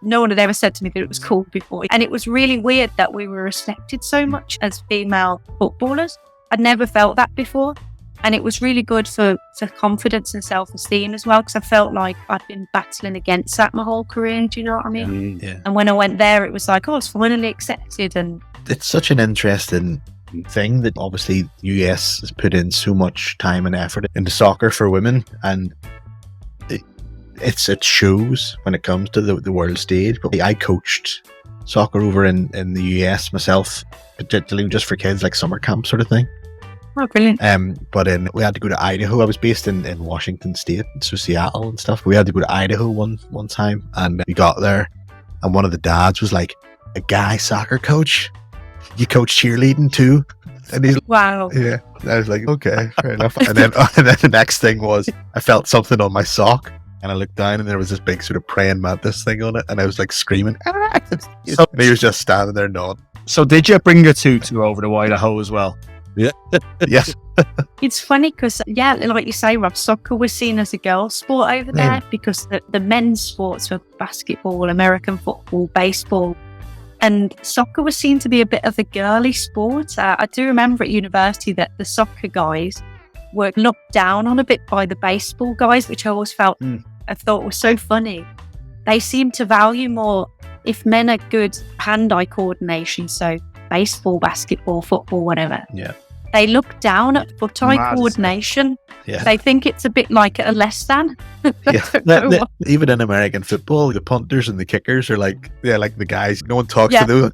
No one had ever said to me that it was cool before. And it was really weird that we were respected so much as female footballers. I'd never felt that before. And it was really good for confidence and self-esteem as well, because I felt like I'd been battling against that my whole career. Do you know what I mean? Yeah. And when I went there, it was like, oh, it's finally accepted. And it's such an interesting thing that obviously the US has put in so much time and effort into soccer for women, and it shows when it comes to the world stage. But I coached soccer over in the US myself, particularly just for kids, like summer camp sort of thing. Oh, brilliant. But we had to go to Idaho. I was based in Washington State, so Seattle and stuff. We had to go to Idaho one time, and we got there, and one of the dads was like, a guy soccer coach? You coach cheerleading too? And he's wow. Yeah. And I was like, okay, fair enough. And then the next thing was I felt something on my sock, and I looked down, and there was this big sort of praying mantis thing on it, and I was like screaming. And he was just standing there nodding. So did you bring your tutu over to Idaho as well? Yeah. Yes. It's funny because, yeah, like you say, Rob, soccer was seen as a girls' sport over there because the men's sports were basketball, American football, baseball. And soccer was seen to be a bit of a girly sport. I do remember at university that the soccer guys were looked down on a bit by the baseball guys, which I always I thought was so funny. They seem to value more if men are good hand-eye coordination, so baseball, basketball, football, whatever. Yeah. They look down at foot-eye coordination. Yeah. They think it's a bit like a less than. Even in American football, the punters and the kickers are like the guys. No one talks to them.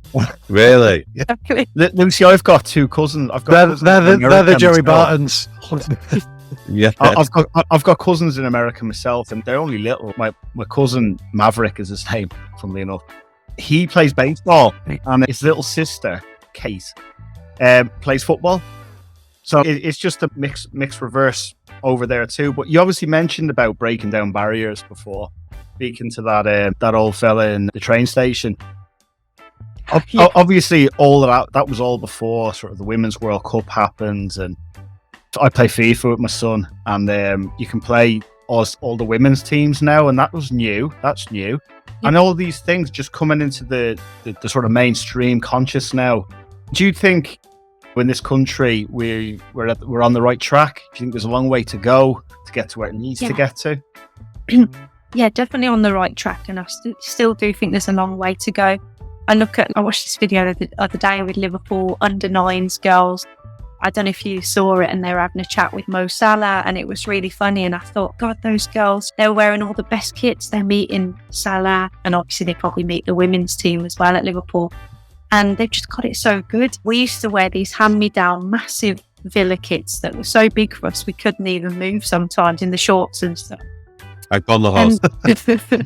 Really? Yeah. Exactly. Lucy, I've got two cousins. They're the Joey Bartons. Yeah. I've got cousins in America myself, and they're only little. My cousin Maverick is his name, funnily enough. He plays baseball, and his little sister, Kate, plays football. So it's just a mixed reverse over there too. But you obviously mentioned about breaking down barriers before, speaking to that old fella in the train station. Obviously, all of that was all before sort of the Women's World Cup happened, and I play FIFA with my son, and you can play all the women's teams now, and that was new. That's new. And all these things just coming into the sort of mainstream conscious now. Do you think in this country we're on the right track? Do you think there's a long way to go to get to where it needs to get to? Yeah, definitely on the right track, and I still do think there's a long way to go. I watched this video the other day with Liverpool under-9s girls. I don't know if you saw it, and they were having a chat with Mo Salah, and it was really funny. And I thought, God, those girls, they were wearing all the best kits. They're meeting Salah, and obviously they probably meet the women's team as well at Liverpool. And they've just got it so good. We used to wear these hand-me-down massive Villa kits that were so big for us we couldn't even move sometimes in the shorts and stuff. Agbonlahor.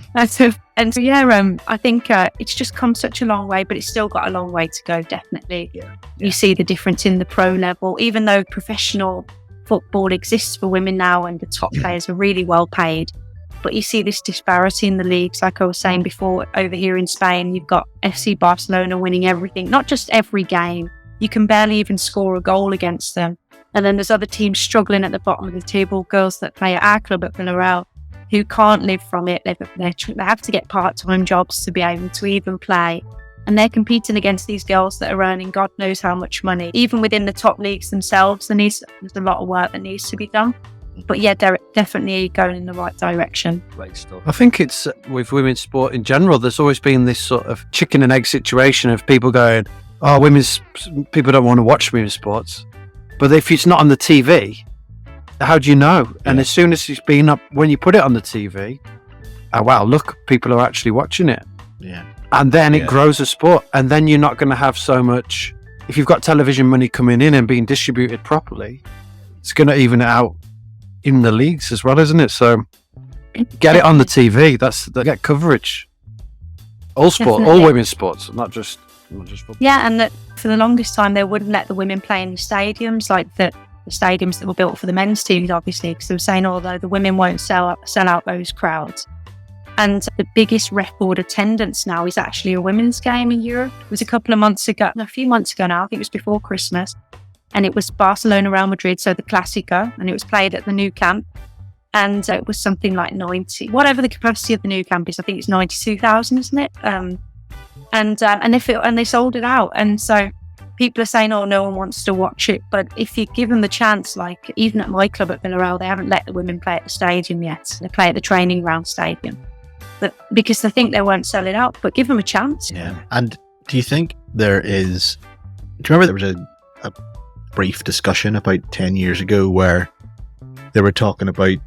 And so, yeah, I think it's just come such a long way, but it's still got a long way to go, definitely. Yeah. You see the difference in the pro level, even though professional football exists for women now and the top players are really well paid. But you see this disparity in the leagues, like I was saying before, over here in Spain, you've got FC Barcelona winning everything, not just every game. You can barely even score a goal against them. And then there's other teams struggling at the bottom of the table, girls that play at our club at Villarreal, who can't live from it. They have to get part-time jobs to be able to even play. And they're competing against these girls that are earning God knows how much money. Even within the top leagues themselves, there's a lot of work that needs to be done. But yeah, they're definitely going in the right direction. Great stuff. I think it's with women's sport in general, there's always been this sort of chicken and egg situation of people going, people don't want to watch women's sports. But if it's not on the TV, how do you know? And as soon as it's been up, when you put it on the TV, oh wow, look, people are actually watching it. Yeah. And then it grows a sport. And then you're not going to have so much, if you've got television money coming in and being distributed properly, it's going to even it out in the leagues as well, isn't it? So get it on the TV. Get coverage. All sport, Definitely. all women's sports, not just football. Yeah, and that for the longest time they wouldn't let the women play in the stadiums, like the stadiums that were built for the men's teams, obviously, because they were saying, although the women won't sell out those crowds. And the biggest record attendance now is actually a women's game in Europe. It was a few months ago now, I think it was before Christmas. And it was Barcelona Real Madrid, so the Clásico, and it was played at the new camp. And it was something like 90, whatever the capacity of the new camp is. I think it's 92,000, isn't it? And they sold it out. And so people are saying, oh, no one wants to watch it. But if you give them the chance, like even at my club at Villarreal, they haven't let the women play at the stadium yet. They play at the training ground stadium. But because they think they won't sell it out, but give them a chance. Yeah. And do you think do you remember there was a brief discussion about 10 years ago where they were talking about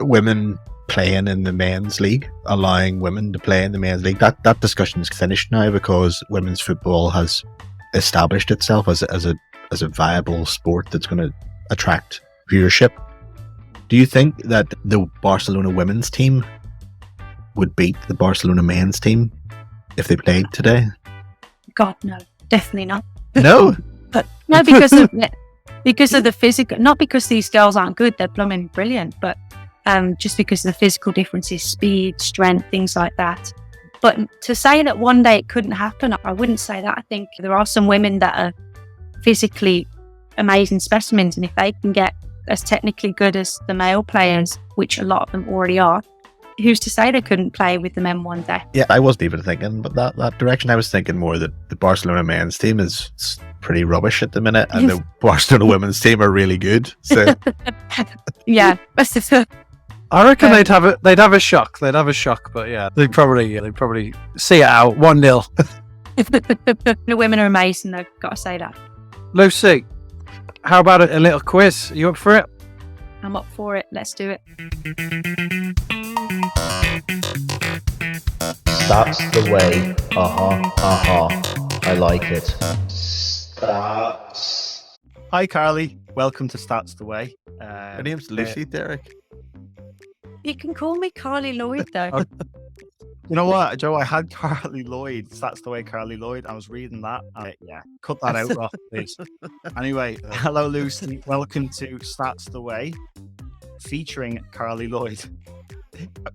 women playing in the men's league, allowing women to play in the men's league? That discussion is finished now because women's football has established itself as a viable sport that's going to attract viewership. Do you think that the Barcelona women's team would beat the Barcelona men's team if they played today? God, no, definitely not. No? But no, because of the physical, not because these girls aren't good, they're blooming brilliant, but just because of the physical differences, speed, strength, things like that. But to say that one day it couldn't happen, I wouldn't say that. I think there are some women that are physically amazing specimens, and if they can get as technically good as the male players, which a lot of them already are, who's to say they couldn't play with the men one day? Yeah, I wasn't even thinking but that direction. I was thinking more that the Barcelona men's team is pretty rubbish at the minute, and the Barcelona women's team are really good. So yeah. I reckon they'd have a shock. They'd have a shock, but yeah, they'd probably see it out 1-0. The women are amazing, though. Got to say that. Lucy, how about a little quiz? Are you up for it? I'm up for it. Let's do it. That's the way. I like it. Stats. Hi, Carli. Welcome to Stats the Way. Her name's Lucy, Derek. You can call me Carli Lloyd, though. You know what, Joe? I had Carli Lloyd. That's the way, Carli Lloyd. I was reading that. Yeah, cut that out, Ross, please. Anyway, hello, Lucy. Welcome to Stats the Way, featuring Carli Lloyd.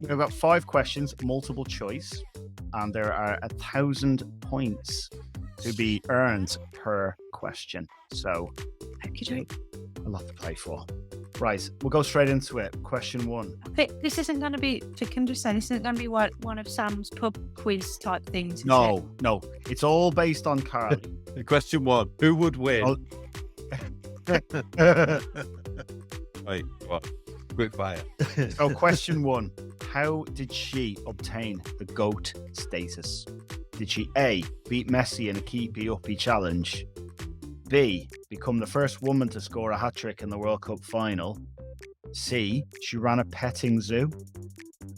We've got 5 questions, multiple choice, and there are 1,000 points to be earned per question. So, a lot to play for. Right, we'll go straight into it. Question 1. This isn't going to be, can just say, this isn't going to be one of Sam's pub quiz type things. No, it's all based on Carli. Question 1. Who would win? Wait, what? Quick fire. So, question 1. How did she obtain the GOAT status? Did she A, beat Messi in a keepy-uppy challenge? B, become the first woman to score a hat-trick in the World Cup final? C, she ran a petting zoo?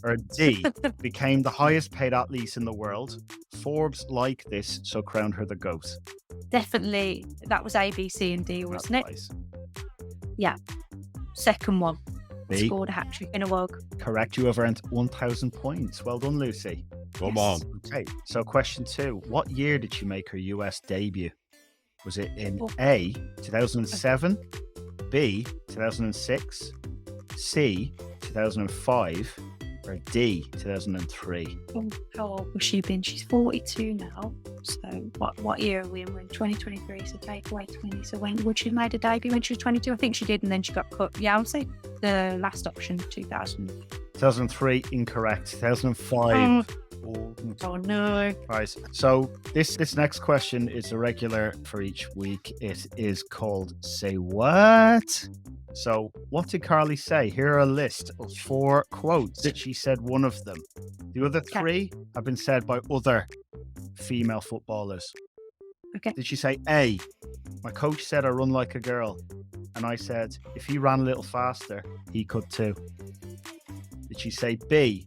Or D, became the highest paid athlete in the world? Forbes liked this, so crowned her the GOAT. Definitely, that was A, B, C and D, wasn't it? Right. Yeah. Second one. B. Scored a hat-trick in a World Cup. Correct, you have earned 1,000 points. Well done, Lucy. Come on. Okay, so question 2. What year did she make her US debut? Was it in A, 2007, B, 2006, C, 2005, or D, 2003? How old was she been? She's 42 now. So what year are we in? We're in 2023, so take away 20. So when would she have made a debut? When she was 22? I think she did, and then she got cut. Yeah, I would say the last option, 2000. 2003, incorrect. 2005. Oh no. Right. So this next question is a regular for each week. It is called Say What? So what did Carli say? Here are a list of 4 quotes. She said one of them. The other 3 have been said by other female footballers. Okay. Did she say A, my coach said I run like a girl, and I said if he ran a little faster, he could too? Did she say B,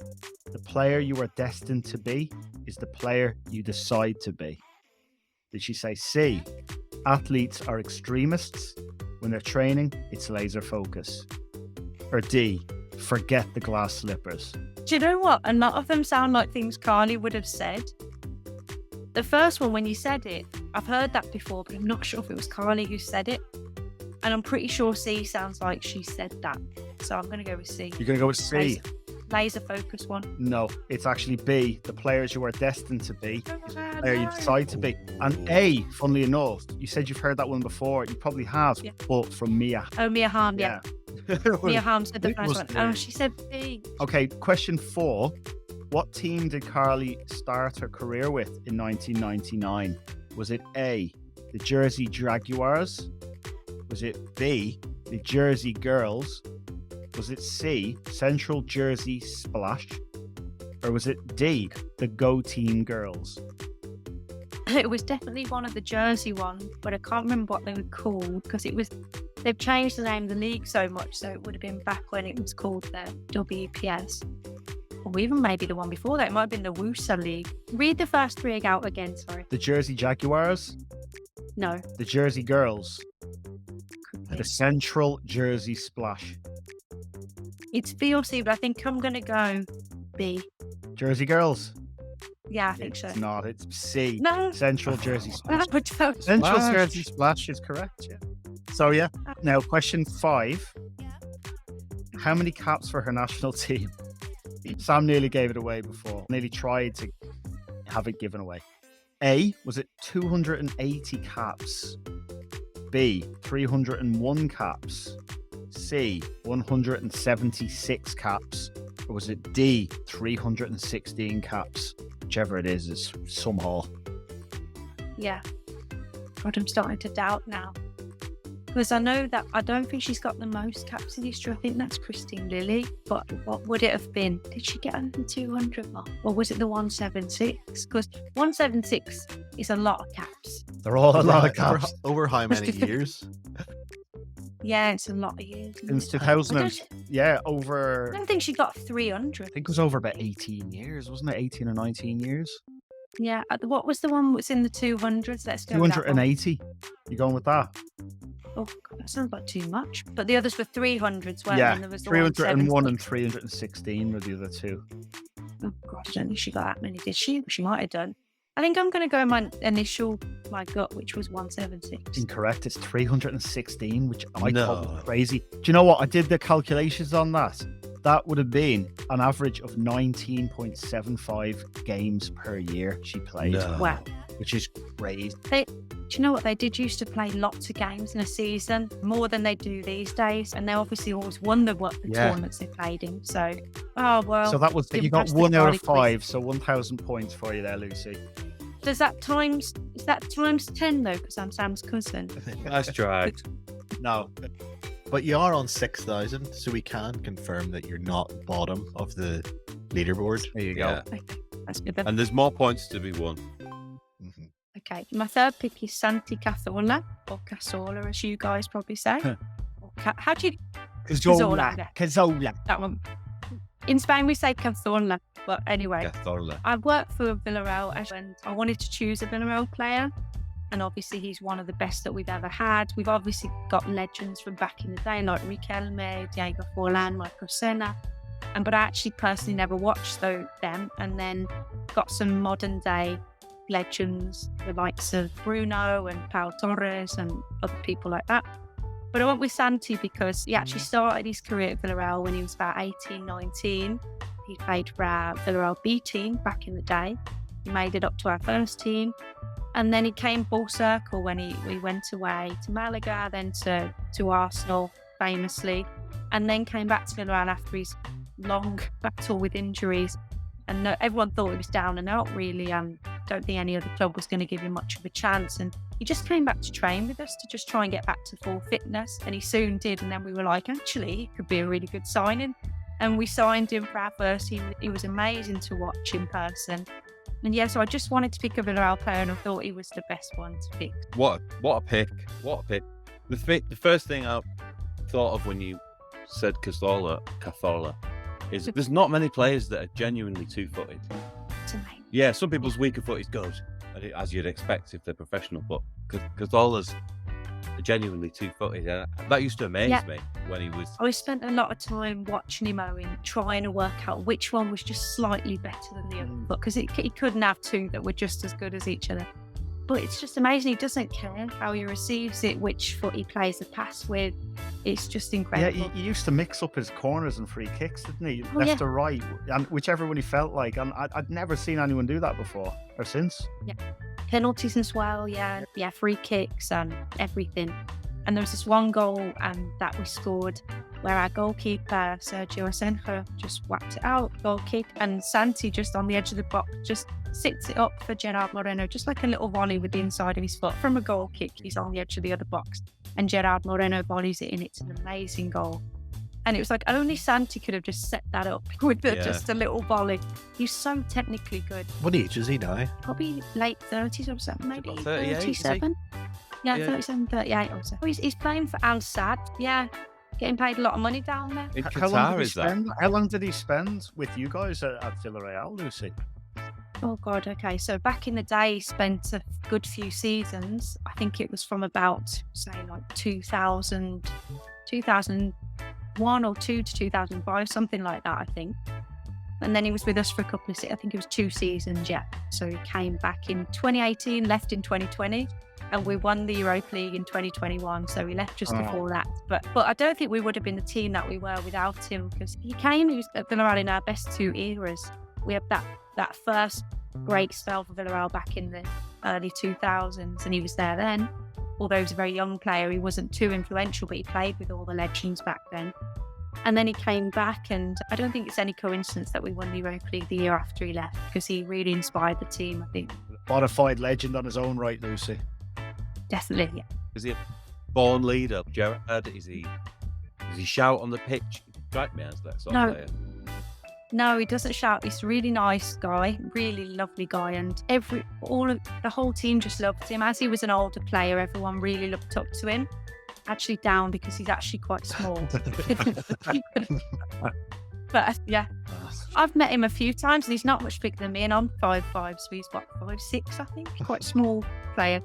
the player you are destined to be is the player you decide to be? Did she say C, athletes are extremists, when they're training, it's laser focus? Or D, forget the glass slippers? Do you know what? A lot of them sound like things Carli would have said. The first one, when you said it, I've heard that before, but I'm not sure if it was Carli who said it. And I'm pretty sure C sounds like she said that. So I'm going to go with C. You're going to go with C? laser focus one. No, it's actually B, the players you are destined to be. Oh, Player you decide to be. And A, funnily enough, you said you've heard that one before. You probably have, Yeah. but from Mia. Oh, Mia Harm, yeah. Mia Harm said the It first was one. B. Oh, she said B. Okay, question 4. What team did Carli start her career with in 1999? Was it A, the Jersey Jaguars? Was it B, the Jersey Girls? Was it C, Central Jersey Splash? Or was it D, the Go Team Girls? It was definitely one of the Jersey ones, but I can't remember what they were called because they've changed the name of the league so much, so it would have been back when it was called the WPS. Or even maybe the one before that. It might have been the Woosa League. Read the first 3 out again, sorry. The Jersey Jaguars? No. The Jersey Girls? Could be. The Central Jersey Splash? It's B or C, but I think I'm going to go B. Jersey Girls? Yeah, I think so. It's not, it's C. No. Central Jersey Splash. Central Splash. Jersey Splash is correct, yeah. So, yeah. Now, question 5. How many caps for her national team? Sam nearly gave it away before. Nearly tried to have it given away. A, was it 280 caps? B, 301 caps? C, 176 caps? Or was it D, 316 caps? Whichever it is somehow. Yeah. God, I'm starting to doubt now. Because I know that I don't think she's got the most caps in history. I think that's Christine Lilly. But what would it have been? Did she get under 200 mark? Or was it the 176? Because 176 is a lot of caps. They're all a lot of caps. Over how many years? Yeah, it's a lot of years. Since 2000, yeah, over... I don't think she got 300. I think it was over about 18 years, wasn't it? 18 or 19 years? Yeah, what was the one that's in the 200s? Let's go with that one. 280. You going with that? Oh, God, that sounds like too much. But the others were 300s, weren't Yeah, they? There was the 301 and 316 were the other two. Oh, God, I don't think she got that many, did she? She might have done. I think I'm going to go my gut, which was 176. Incorrect. It's 316, which I No. thought was crazy. Do you know what? I did the calculations on that. That would have been an average of 19.75 games per year she played. No. Wow. Which is crazy. Do you know what? They did used to play lots of games in a season, more than they do these days. And they obviously always won the tournaments they played in. So, oh, well. So that was, you got impressed 1 the out Carli of quiz. 5, so 1,000 points for you there, Lucy. Is that times 10 though? Because I'm Sam's cousin. Nice try. No. But you are on 6,000, so we can confirm that you're not bottom of the leaderboard. There you Yeah. go. Okay, that's good then. And there's more points to be won. Mhm. Okay, my third pick is Santi Cazorla, or Cazorla, as you guys probably say. How do you... Cazorla. That one. In Spain, we say Cazorla, but anyway. Cazorla. I worked for Villarreal and I wanted to choose a Villarreal player. And obviously, he's one of the best that we've ever had. We've obviously got legends from back in the day, like Riquelme, Diego Forlan, Michael Senna. But I actually personally never watched them. And then got some modern day legends, the likes of Bruno and Pau Torres and other people like that. But I went with Santi because he actually started his career at Villarreal when he was about 18, 19. He played for our Villarreal B team back in the day. He made it up to our first team. And then he came full circle when we went away to Malaga, then to Arsenal, famously, and then came back to Villarreal after his long battle with injuries. And everyone thought he was down and out, really. Don't think any other club was going to give him much of a chance. And he just came back to train with us to just try and get back to full fitness. And he soon did. And then we were like, actually, he could be a really good signing. And we signed him for our first team. He was amazing to watch in person. And yeah, so I just wanted to pick a Villarreal player and I thought he was the best one to pick. What a pick. What a pick. The first thing I thought of when you said Cazorla, is there's not many players that are genuinely two-footed. It's amazing. Yeah, some people's weaker foot is good, as you'd expect if they're professional, but Cazorla's genuinely two-footed. That used to amaze me when he was... I spent a lot of time watching him, Owen, trying to work out which one was just slightly better than the other, because he couldn't have two that were just as good as each other. But it's just amazing. He doesn't care how he receives it, which foot he plays the pass with. It's just Yeah, incredible. he used to mix up his corners and free kicks, didn't he? Oh, Left yeah. or right, and whichever one he felt like. And I'd never seen anyone do that before or since. Penalties as well, yeah, free kicks and everything. And there was this one goal that we scored where our goalkeeper, Sergio Asenjo, just whacked it out, goal kick, and Santi just on the edge of the box just sits it up for Gerard Moreno, just like a little volley with the inside of his foot. From a goal kick, he's on the edge of the other box, and Gerard Moreno volleys it in. It's an amazing goal. And it was like only Santi could have just set that up with just a little volley. He's so technically good. What age is he now? Probably late 30s or something, maybe About 38, is he? 37. Yeah, Yeah. 37, 38 or so. He's playing for Al Sadd, getting paid a lot of money down there. In How long Qatar, did he is that? spend? How long did he spend with you guys at Villarreal, Lucy? Oh God, okay. So back in the day, he spent a good few seasons. I think it was from about, say, like 2001 or 2 to 2005, something like that, I think. And then he was with us for a couple of seasons. I think it was 2 seasons, yeah. So he came back in 2018, left in 2020, and we won the Europa League in 2021. So he left just before that. But I don't think we would have been the team that we were without him, because he was at Villarreal in our best 2 eras. We had that first great spell for Villarreal back in the early 2000s, and he was there then. Although he was a very young player, he wasn't too influential, but he played with all the legends back then. And then he came back, and I don't think it's any coincidence that we won the Europa League the year after he left, because he really inspired the team, I think. Bonafide legend on his own right, Lucy. Definitely, yeah. Is he a born leader, Gerrard? Does he shout on the pitch? Strike me as that sort of player. No, he doesn't shout. He's a really nice guy, really lovely guy, and the whole team just loved him. As he was an older player, everyone really looked up to him. Actually down, because he's actually quite small. But yeah, I've met him a few times, and he's not much bigger than me, and I'm 5'5", so he's 5'6", I think. Quite small player.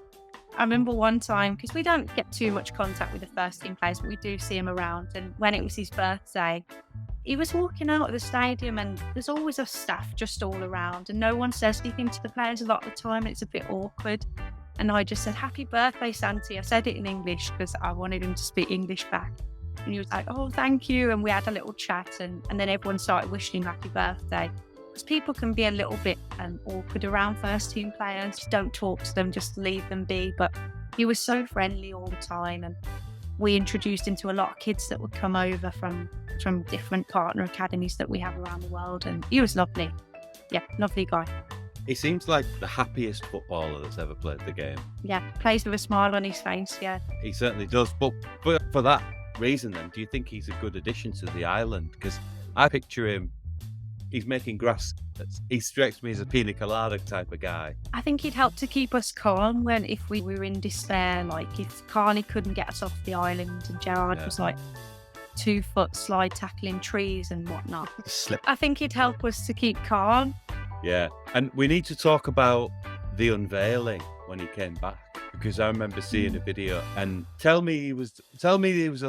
I remember one time, because we don't get too much contact with the first team players, but we do see him around, and when it was his birthday, he was walking out of the stadium, and there's always a staff just all around, and no one says anything to the players a lot of the time, and it's a bit awkward. And I just said, "Happy birthday, Santi." I said it in English because I wanted him to speak English back. And he was like, "Oh, thank you." And we had a little chat, and then everyone started wishing him happy birthday. Because people can be a little bit awkward around first team players. Just don't talk to them, just leave them be. But he was so friendly all the time, and we introduced him to a lot of kids that would come over from different partner academies that we have around the world, and he was lovely. Yeah, lovely guy. He seems like the happiest footballer that's ever played the game. Yeah, plays with a smile on his face, yeah. He certainly does. But for that reason, then, do you think he's a good addition to the island? Because I picture him, he's making grass. He strikes me as a pina colada type of guy. I think he'd help to keep us calm if we were in despair, like if Carli couldn't get us off the island and Gerrard was like 2 foot slide tackling trees and whatnot. Slip. I think he'd help us to keep calm. Yeah, and we need to talk about the unveiling when he came back, because I remember seeing a video, and tell me he was a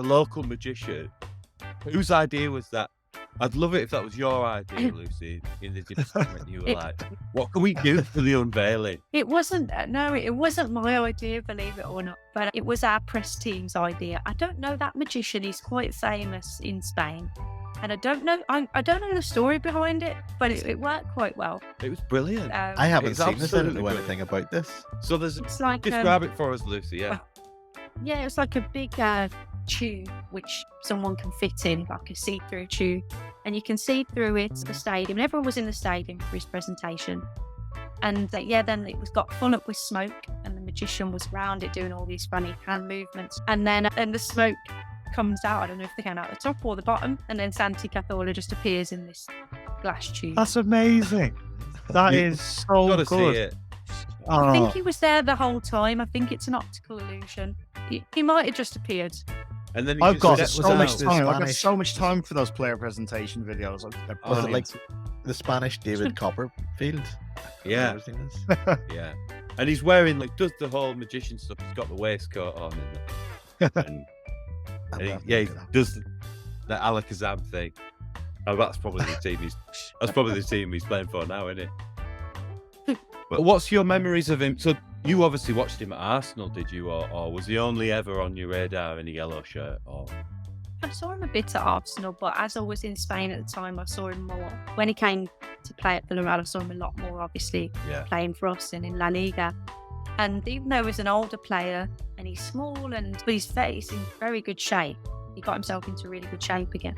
local magician. Whose idea was that? I'd love it if that was your idea, Lucy. In the department, you were like, "What can we do for the unveiling?" It wasn't my idea, believe it or not, but it was our press team's idea. I don't know that magician. He's quite famous in Spain. And I don't know the story behind it, but it worked quite well. It was brilliant. I haven't It's seen this. I don't know absolutely anything about this. So It's like describe it for us, Lucy. Yeah. Yeah, it's like a big tube which someone can fit in, like a see-through tube, and you can see through it the stadium. And everyone was in the stadium for his presentation, and then it was got full up with smoke, and the magician was around it doing all these funny hand movements, and then the smoke comes out. I don't know if they came out the top or the bottom, and then Santi Cazorla just appears in this glass tube. That's amazing. That is so Gotta good. see it. I think he was there the whole time. I think it's an optical illusion. He might have just appeared. And then I've got Was so it much the time. I've got Spanish- so much time for those player presentation videos. They're Was it like brilliant. the Spanish David Copperfield? Yeah. I've never seen this. Yeah, and he's wearing does the whole magician stuff. He's got the waistcoat on, and he does the Alakazam thing. Oh, that's probably the team he's playing for now, isn't it? But what's your memories of him? So you obviously watched him at Arsenal, did you, or was he only ever on your radar in a yellow shirt? Or I saw him a bit at Arsenal, but as I was in Spain at the time, I saw him more. When he came to play at Villarreal, I saw him a lot more, obviously, playing for us and in La Liga. And even though he's an older player and he's small, but his face in very good shape, he got himself into really good shape again.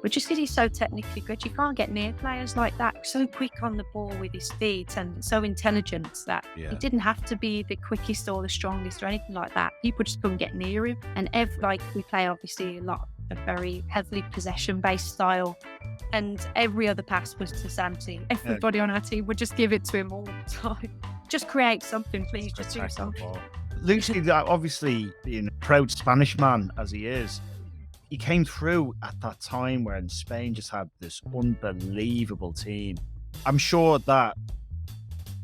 But just because he's so technically good, you can't get near players like that. So quick on the ball with his feet and so intelligent that he didn't have to be the quickest or the strongest or anything like that. People just couldn't get near him. And we play obviously a lot of very heavily possession-based style. And every other pass was to Santi. Everybody on our team would just give it to him all the time. Just create something, please. Just do something. Lucy, obviously, being a proud Spanish man as he is, he came through at that time when Spain just had this unbelievable team. I'm sure that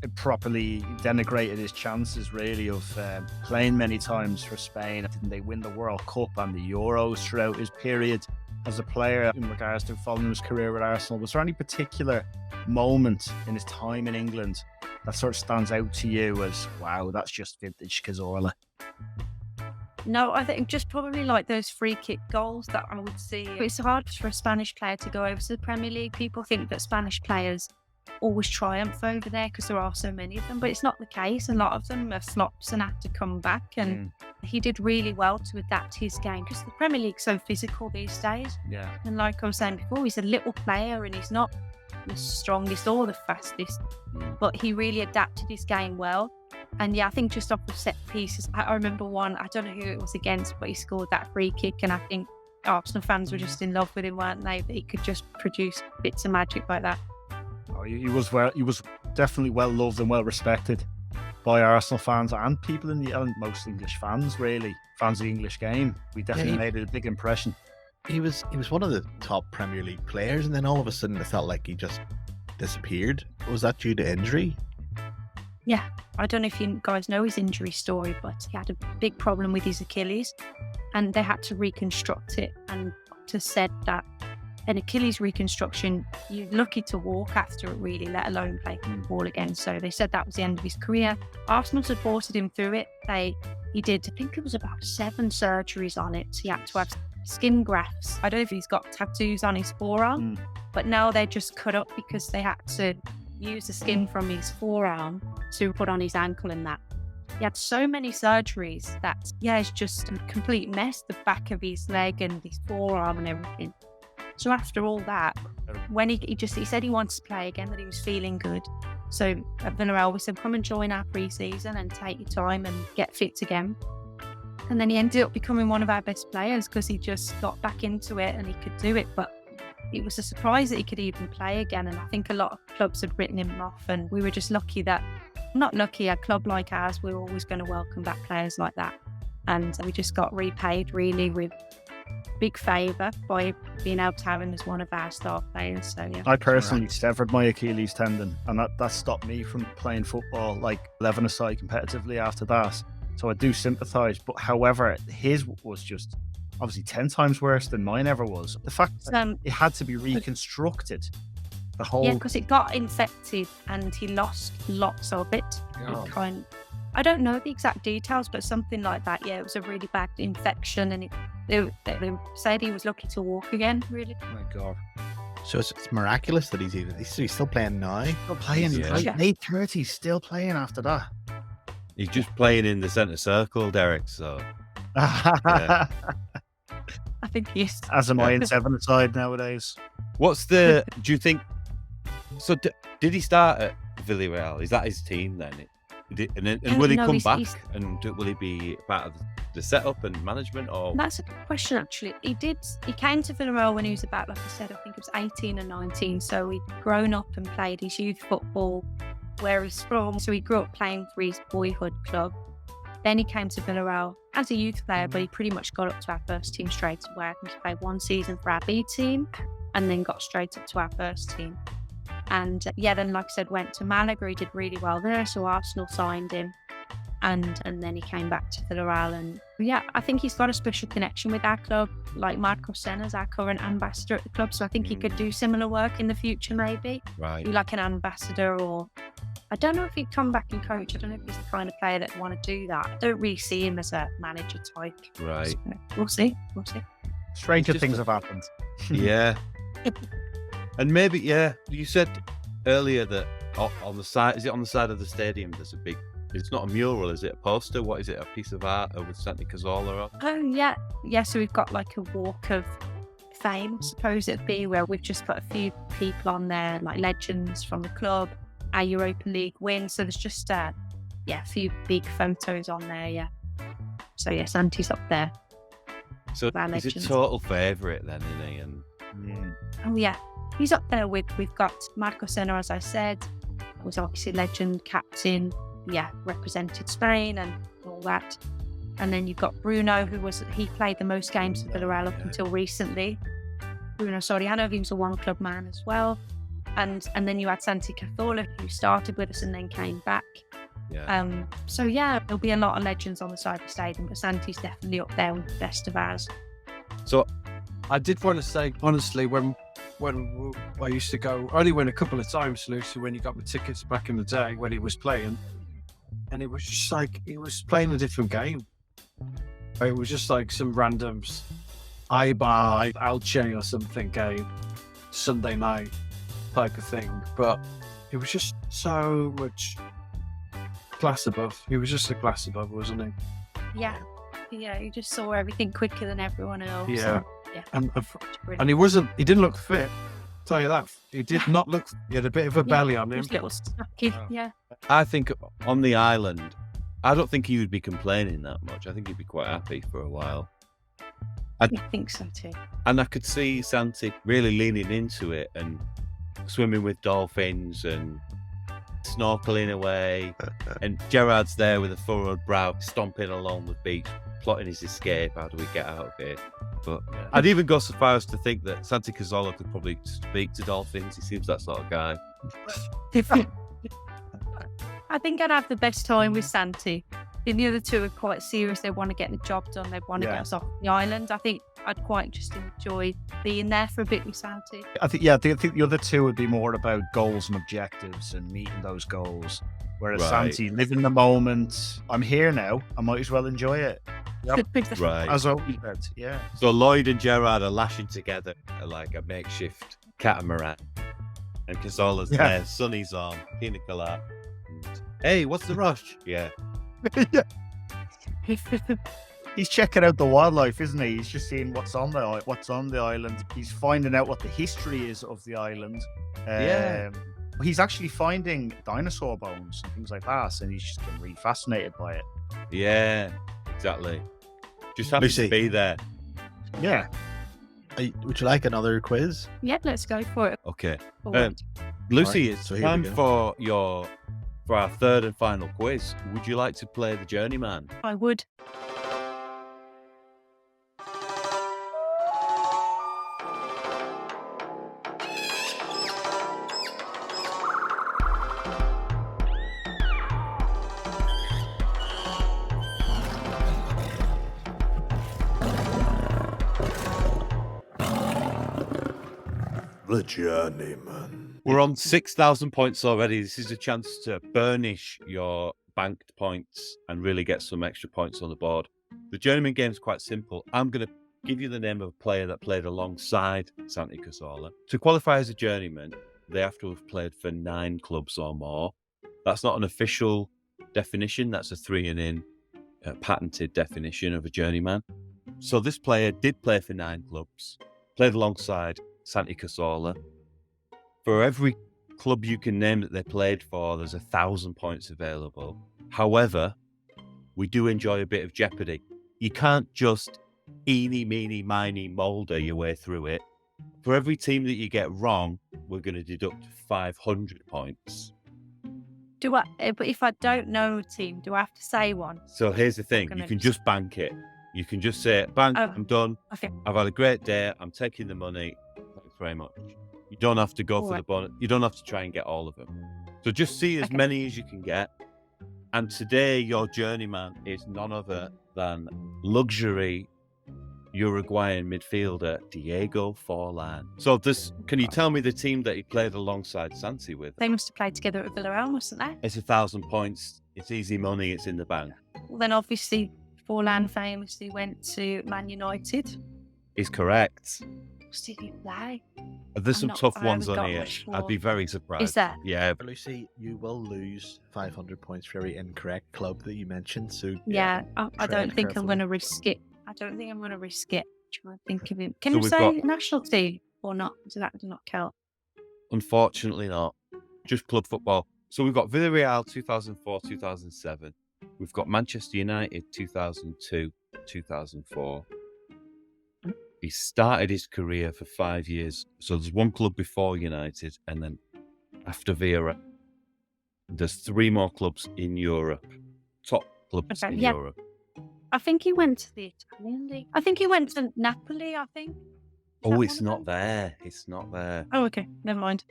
it properly denigrated his chances, really, of playing many times for Spain. Didn't they win the World Cup and the Euros throughout his period as a player in regards to following his career with Arsenal? Was there any particular moment in his time in England that sort of stands out to you as, wow, that's just vintage Cazorla? No, I think just probably like those free kick goals that I would see. It's hard for a Spanish player to go over to the Premier League. People think that Spanish players always triumph over there because there are so many of them, but it's not the case. A lot of them are flops and have to come back, and he did really well to adapt his game because the Premier League's so physical these days. Yeah. And like I was saying before, he's a little player and he's not the strongest or the fastest, but he really adapted his game well. And I think just off the set pieces, I remember one, I don't know who it was against, but he scored that free kick, and I think Arsenal fans were just in love with him, weren't they? That he could just produce bits of magic like that. Oh, he was definitely well loved and well respected by Arsenal fans and people and most English fans, really. Fans of the English game. We definitely made a big impression. He was one of the top Premier League players, and then all of a sudden it felt like he just disappeared. Was that due to injury? Yeah, I don't know if you guys know his injury story, but he had a big problem with his Achilles and they had to reconstruct it. And doctors said that an Achilles reconstruction, you're lucky to walk after it, really, let alone play football again. So they said that was the end of his career. Arsenal supported him through it. He did, I think it was about 7 surgeries on it. He had to have skin grafts. I don't know if he's got tattoos on his forearm, but now they're just cut up because they had to use the skin from his forearm to put on his ankle and that. He had so many surgeries that, it's just a complete mess, the back of his leg and his forearm and everything. So after all that, when he said he wants to play again, that he was feeling good. So at Villarreal, we said, come and join our pre-season and take your time and get fit again. And then he ended up becoming one of our best players because he just got back into it and he could do it. But it was a surprise that he could even play again. And I think a lot of clubs had written him off, and we were just lucky that, not lucky, a club like ours, we were always going to welcome back players like that. And we just got repaid really with big favour by being able to have him as one of our star players. So yeah. I personally severed my Achilles tendon, and that stopped me from playing football, like 11-a-side competitively after that. So I do sympathise. But however, his was just obviously 10 times worse than mine ever was. The fact that it had to be reconstructed. The whole... Yeah, because it got infected and he lost lots of it. I don't know the exact details, but something like that. Yeah, it was a really bad infection, and they said he was lucky to walk again, really. Oh my God. So it's miraculous that he's still playing now. Still playing. Yeah. He's like late 30s, still playing after that. He's just playing in the centre circle, Derek, so... Yeah. I think he is. As am I in 7-a-side nowadays. Do you think... So did he start at Villarreal? Is that his team then? And will he come back? And will he be part of the setup and management? Or that's a good question, actually. He came to Villarreal when he was about, like I said, I think it was 18 or 19. So he'd grown up and played his youth football where he's from. So he grew up playing for his boyhood club. Then he came to Villarreal as a youth player, but he pretty much got up to our first team straight away. I think he played 1 season for our B team and then got straight up to our first team. And then, like I said, went to Malaga. He did really well there, so Arsenal signed him. And then he came back to Villarreal. And I think he's got a special connection with our club. Like Marco Senna's our current ambassador at the club, so I think he could do similar work in the future, maybe. Right. Be like an ambassador, or I don't know if he'd come back and coach. I don't know if he's the kind of player that would want to do that. I don't really see him as a manager type. Right. So we'll see. Stranger just things a- have happened. Yeah. And maybe, you said earlier that on the side, is it on the side of the stadium, there's a big, it's not a mural, is it a poster? What is it, a piece of art with Santi Cazorla on? Oh, yeah. Yeah, so we've got like a walk of fame, I suppose it'd be, where we've just put a few people on there, like legends from the club, our Europa League win. So there's just, a few big photos on there, yeah. So, yeah, Santi's up there. So Our he's a legends. total favourite then, isn't he? And Oh, yeah. He's up there we've got Marco Senna, as I said, was obviously legend, captain, represented Spain and all that. And then you've got Bruno, he played the most games for Villarreal up until recently. Bruno Soriano, he was a one-club man as well. And then you had Santi Cazorla, who started with us and then came back. yeah. So, yeah, there'll be a lot of legends on the side of the stadium, but Santi's definitely up there with the best of ours. So I did want to say, honestly, when I used to go, I only went a couple of times, Lucy, when you got the tickets back in the day when he was playing, and it was just like he was playing a different game. It was just like some randoms, Ibar, Alche or something game, Sunday night type of thing. But it was just so much class above. He was just a class above, wasn't he? Yeah. Yeah, you just saw everything quicker than everyone else. Yeah. Yeah. And he didn't look fit. Tell you that. He did not look, he had a bit of a belly on He him. was a little stocky, yeah. I think on the island, I don't think he would be complaining that much. I think he'd be quite happy for a while. I think so too. And I could see Santi really leaning into it and swimming with dolphins and snorkeling away. And Gerrard's there with a furrowed brow, stomping along the beach, plotting his escape. How do we get out of here? But I'd even go so far as to think that Santi Cazorla could probably speak to dolphins. He seems that sort of guy. I think I'd have the best time with Santi. And the other two are quite serious. They want to get the job done. They want to get us off the island. I think I'd quite just enjoy being there for a bit with Santi. I think the other two would be more about goals and objectives and meeting those goals. Whereas Right. Santi, live in the moment. I'm here now. I might as well enjoy it. Right. As always, yeah. So Lloyd and Gerrard are lashing together like a makeshift catamaran. And Cazorla's there, sunny's on, pina colada. And, hey, what's the rush? Yeah. He's checking out the wildlife, isn't he? He's just seeing what's on the island. He's finding out what the history is of the island. He's actually finding dinosaur bones and things like that, and he's just getting really fascinated by it. Yeah, exactly. Just happy Lucy. to be there. Yeah. Would you like another quiz? Yeah, let's go for it. Okay. All right. Lucy, Right, it's so here we time go. for our third and final quiz. Would you like to play the journeyman? I would. The journeyman. We're on 6,000 points already. This is a chance to burnish your banked points and really get some extra points on the board. The journeyman game is quite simple. I'm going to give you the name of a player that played alongside Santi Cazorla. To qualify as a journeyman, they have to have played for 9 clubs or more. That's not an official definition. That's a 3-in patented definition of a journeyman. So this player did play for 9 clubs, played alongside Santi Cazorla. For every club you can name that they played for, there's 1,000 points available. However, we do enjoy a bit of jeopardy. You can't just eeny, meeny, miny, moulder your way through it. For every team that you get wrong, we're going to deduct 500 points. But if I don't know a team, do I have to say one? So here's the thing. gonna You can just- just bank it. You can just say, bank, Oh. I'm done. Okay. I've had a great day. I'm taking the money. Thanks very much. You don't have to go for Alright. the bonus. You don't have to try and get all of them. So just see as Okay. many as you can get. And today, your journeyman is none other than luxury Uruguayan midfielder Diego Forlan. So can you tell me the team that he played alongside Santi with? They must have played together at Villarreal, mustn't they? It's 1,000 points. It's easy money. It's in the bank. Well, then obviously Forlan famously went to Man United. is correct. Did he play? There's some tough I ones haven't on got here. much I'd more. be very surprised. Is there? Yeah. Lucy, you will lose 500 points for every incorrect club that you mentioned. So Yeah, I tread don't think I'm carefully. going to risk it. I don't think I'm going to risk it. Trying to think of him. Can So you we've say got- national team or not? Does that do not count? Unfortunately not. Just club football. So we've got Villarreal 2004, 2007. We've got Manchester United 2002, 2004. He started his career for 5 years. So there's one club before United, and then after Villarreal, there's 3 more clubs in Europe. Top clubs Okay, in yeah. Europe. I think he went to the Italian league. I think he went to Napoli, I think. Is that Oh, one it's of not them? there. It's not there. Oh, okay. Never mind.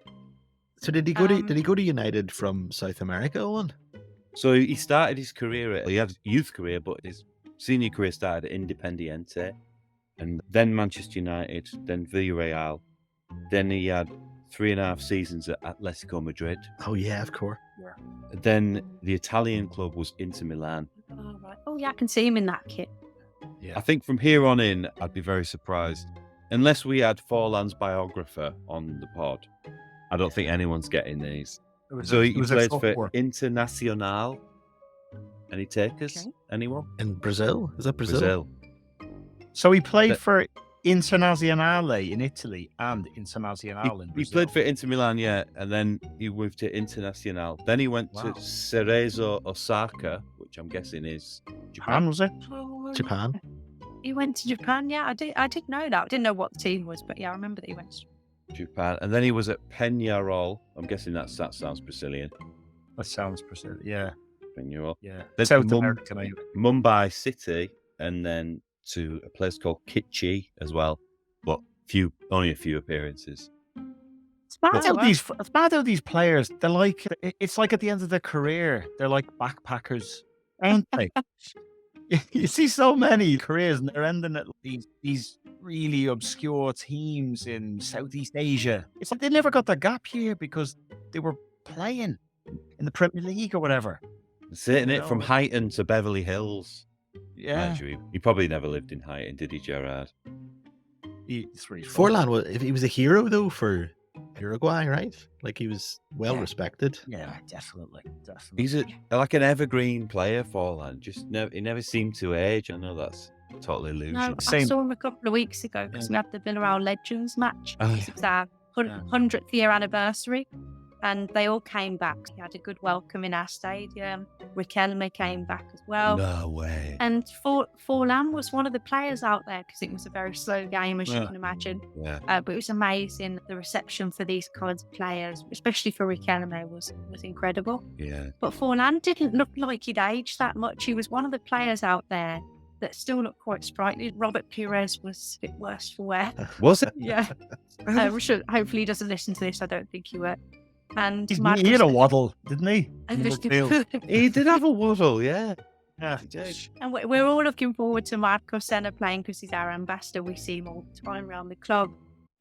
So did he go to United from South America, Owen? So he started his career, he had a youth career, but his senior career started at Independiente, and then Manchester United, then Villarreal. Then he had 3.5 seasons at Atletico Madrid. Oh yeah, of course. Then the Italian club was Inter Milan. Oh, right. Oh, yeah, I can see him in that kit. I think from here on in, I'd be very surprised. Unless we had Forlan's biographer on the pod, I don't think anyone's getting these. So he plays for Internacional. Any takers? Okay. Anyone? In Brazil? Is that Brazil? So he played That- for Internazionale in Italy and Internazionale in He Brazil. played for Inter Milan, yeah, and then he moved to Internacional. Then he went to Cerezo Osaka, which I'm guessing is Japan, was it? Oh, Japan. He went to Japan, yeah. I did know that. I didn't know what the team was, but yeah, I remember that he went to Japan. And then he was at Peñarol. I'm guessing that sounds Brazilian. That sounds Brazil. Yeah, Peñarol. yeah. Then South America, maybe. Mumbai City, and then to a place called Kitchi as well. But only a few appearances. It's bad how these players, they're like, it's like at the end of their career, they're like backpackers, aren't they? You see so many careers and they're ending at these really obscure teams in Southeast Asia. It's like they never got their gap year because they were playing in the Premier League or whatever. Sitting it from No. Highton to Beverly Hills. Yeah. Actually, he probably never lived in Highton, did he, Gerrard? It's really fun. Forlan he was a hero though for Uruguay, right? Like he was well respected. Yeah, definitely. He's like an evergreen player, Forlan. He never seemed to age. I know that's total illusion. No, I Same. saw him a couple of weeks ago because we had the Villarreal Legends match. Oh, It was our 100th year anniversary, and they all came back. We had a good welcome in our stadium. Riquelme came back as well. No way. And Forlan was one of the players out there because it was a very slow game, as you can imagine. Yeah. But it was amazing. The reception for these kinds of players, especially for Riquelme, was incredible. Yeah. But Forlan didn't look like he'd aged that much. He was one of the players out there that still looked quite sprightly. Robert Pires was a bit worse for wear. Was it? Yeah. Hopefully he doesn't listen to this. I don't think he will. And He had a waddle, didn't he? He did have a waddle, yeah. Yeah. And we're all looking forward to Marco Senna playing because he's our ambassador. We see him all the time around the club.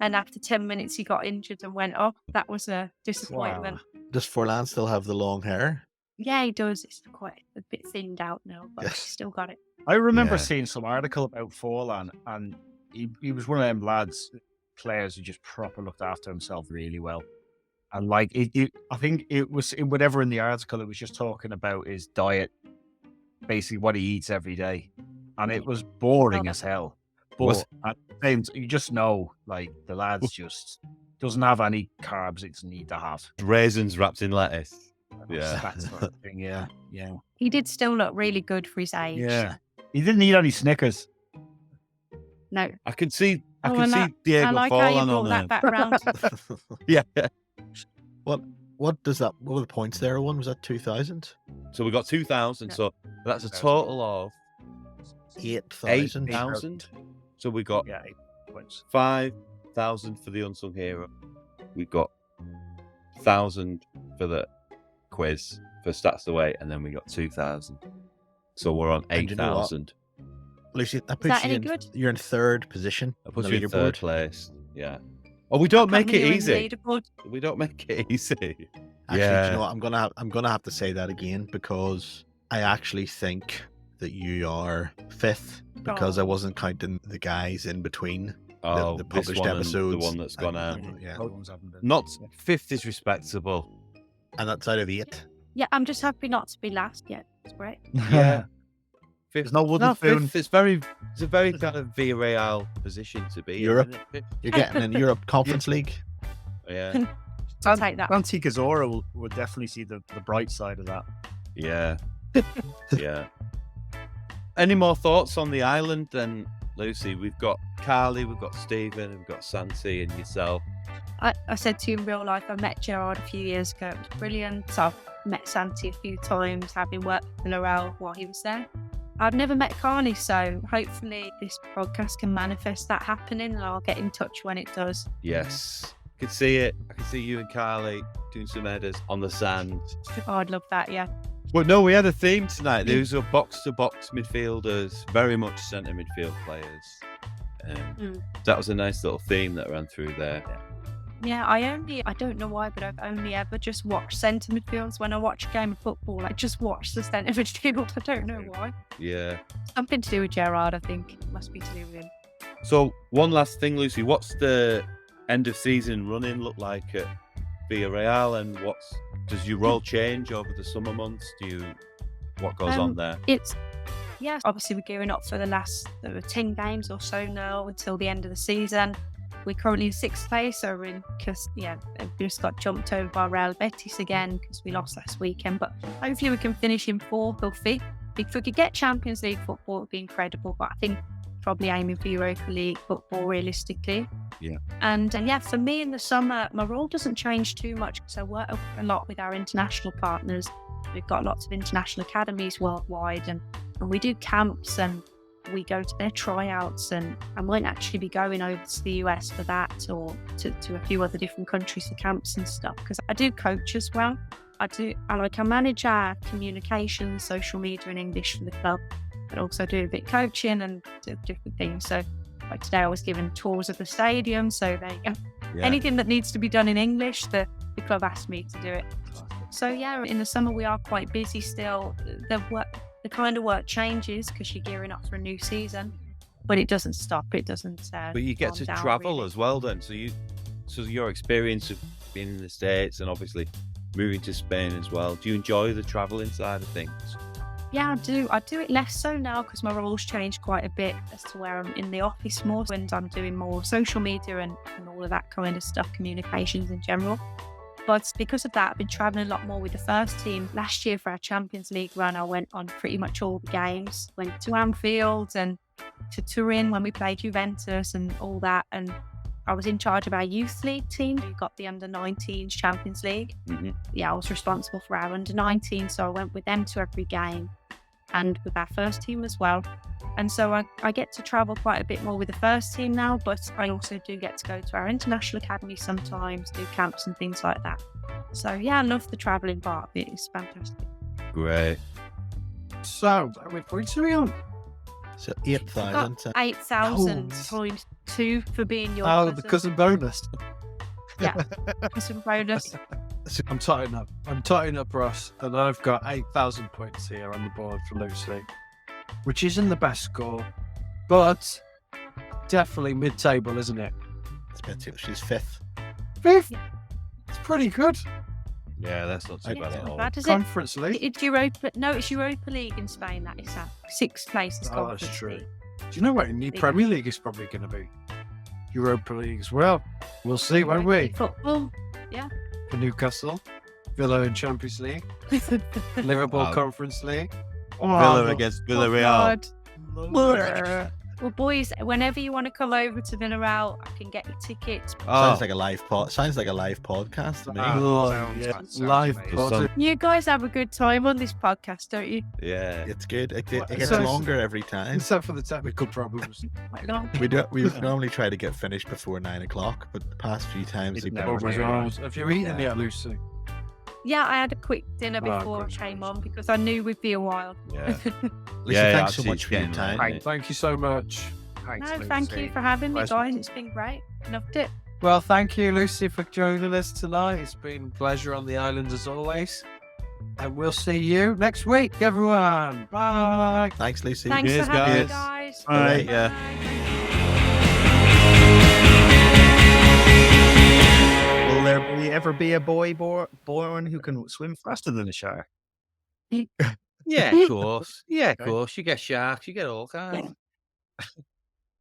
And after 10 minutes, he got injured and went off. That was a disappointment. Does Forlan still have the long hair? Yeah, he does. It's quite a bit thinned out now, but Yes. he's still got it. I remember seeing some article about Forlan, and he was one of them players who just proper looked after himself really well. And like, I think it was whatever in the article, it was just talking about his diet, basically what he eats every day, and it was boring as hell. But at the same time, you just know, like the lad's just doesn't have any carbs it need to have. Raisins wrapped in lettuce. Yeah. That sort of thing. Yeah. He did still look really good for his age. Yeah. He didn't eat any Snickers. No. I can see Diego I like how you Forlan brought on that there. background. Yeah. What does that? What were the points there? One was that 2,000? So we got 2,000. So that's a total of 8,000. 8,000. So we got 8 points. 5,000 for the unsung hero. We got 1,000 for the quiz for stats away, and then we got 2,000. So we're on And you know what? 8,000. Lucy, that Is puts that you any in. good? You're in third position. That puts on the you in third leaderboard. place. Yeah. Oh, we don't make it You're in the easy. leaderboard. We don't make it easy. Actually, Yeah. do you know what? I'm gonna have to say that again because I actually think that you are 5th because I wasn't counting the guys in between the this published one and episodes. the one that's gone out. Yeah. Not 5th is respectable. And that's out of 8. Yeah, I'm just happy not to be last yet. It's great. Yeah. There's no wooden spoon. It's a very kind of Villarreal position to be Europe. in, isn't it? You're getting in Europe Conference League. Yeah. I'll take that. Santi Cazorla will definitely see the bright side of that. Yeah. Yeah. Any more thoughts on the island then, Lucy? We've got Carli, we've got Stephen, we've got Santi and yourself. I said to you in real life, I met Gerrard a few years ago. It was brilliant. I've met Santi a few times, having worked with Villarreal while he was there. I've never met Carli, so hopefully this podcast can manifest that happening, and I'll get in touch when it does. Yes. I can see it. I can see you and Carli doing some headers on the sand. Oh, I'd love that, yeah. Well, no, we had a theme tonight. These are box-to-box midfielders, very much centre midfield players. That was a nice little theme that ran through there. Yeah, I don't know why, but I've only ever just watched centre midfields. When I watch a game of football, I just watch the centre midfield. I don't know why. Yeah. Something to do with Gerrard, I think. It must be to do with him. So, one last thing, Lucy. What's the end of season running look like at Villarreal, and does your role change over the summer months? What goes on there? Obviously we're gearing up for the last 10 games or so now until the end of the season. We're currently in 6th place, so we just got jumped over by Real Betis again because we lost last weekend. But hopefully we can finish in 4th or 5th. If we could get Champions League football, it would be incredible. But I think probably aiming for Europa League football realistically. Yeah. And for me in the summer, my role doesn't change too much because I work a lot with our international partners. We've got lots of international academies worldwide, and we do camps, and we go to their tryouts, and I might actually be going over to the US for that, or to a few other different countries for camps and stuff, because I do coach as well. I manage our communications, social media and English for the club, but also do a bit of coaching and do different things. So like today I was given tours of the stadium, so there you go. Yeah. Anything that needs to be done in English, the club asked me to do it. So yeah, in the summer we are quite busy still. The kind of work changes because you're gearing up for a new season, but it doesn't stop. It doesn't. But you get to travel really as well, then. So your experience of being in the States and obviously moving to Spain as well. Do you enjoy the traveling side of things? Yeah, I do. I do it less so now because my role's changed quite a bit as to where I'm in the office more, and I'm doing more social media and all of that kind of stuff, communications in general. But because of that, I've been travelling a lot more with the first team. Last year for our Champions League run, I went on pretty much all the games. Went to Anfield and to Turin when we played Juventus and all that. And I was in charge of our youth league team. We got the under-19s Champions League. Mm-hmm. Yeah, I was responsible for our under-19, so I went with them to every game and with our first team as well. And so I get to travel quite a bit more with the first team now, but I also do get to go to our international academy sometimes, do camps and things like that. So yeah, I love the travelling part of it. It's fantastic. Great. So, how many points are we on? So 8,000. 8,000 times 2 for being your cousin. The cousin bonus. Yeah, cousin bonus. So I'm totting up Ross, and I've got 8,000 points here on the board for Lucy, which isn't the best score, but definitely mid-table, isn't it? It's mid-table. She's 5th. 5th? Yeah. It's pretty good. Yeah, that's not too bad at all. Bad, Conference League? It's Europa League in Spain, that is that. 6th place is Conference that's true. League. Do you know what? In the Premier League is probably going to be Europa League as well. We'll see, won't we? Football, yeah. For Newcastle, Villa in Champions League, Liverpool Conference League. Villa against Villarreal. Well, boys, whenever you want to come over to Villarreal, I can get you tickets. Sounds like a live podcast to me. Live pod. You guys have a good time on this podcast, don't you? Yeah, it's good. It gets longer every time, except for the technical problems. We normally try to get finished before 9 o'clock, but the past few times we've Have you eaten yet, Lucy? Yeah, I had a quick dinner before I came on because I knew we'd be a while. Yeah. Lucy, thanks so much for your time. Thank you so much. Thanks, thank you for having me, guys. It's been great. Loved it. Well, thank you, Lucy, for joining us tonight. It's been a pleasure on the island as always. And we'll see you next week, everyone. Bye. Thanks, Lucy. Thanks Cheers, for having me, guys. guys. All right. Yeah. Will there ever be a boy born who can swim faster than a shark? Yeah, of course. Yeah, of course. You get sharks, you get all kinds.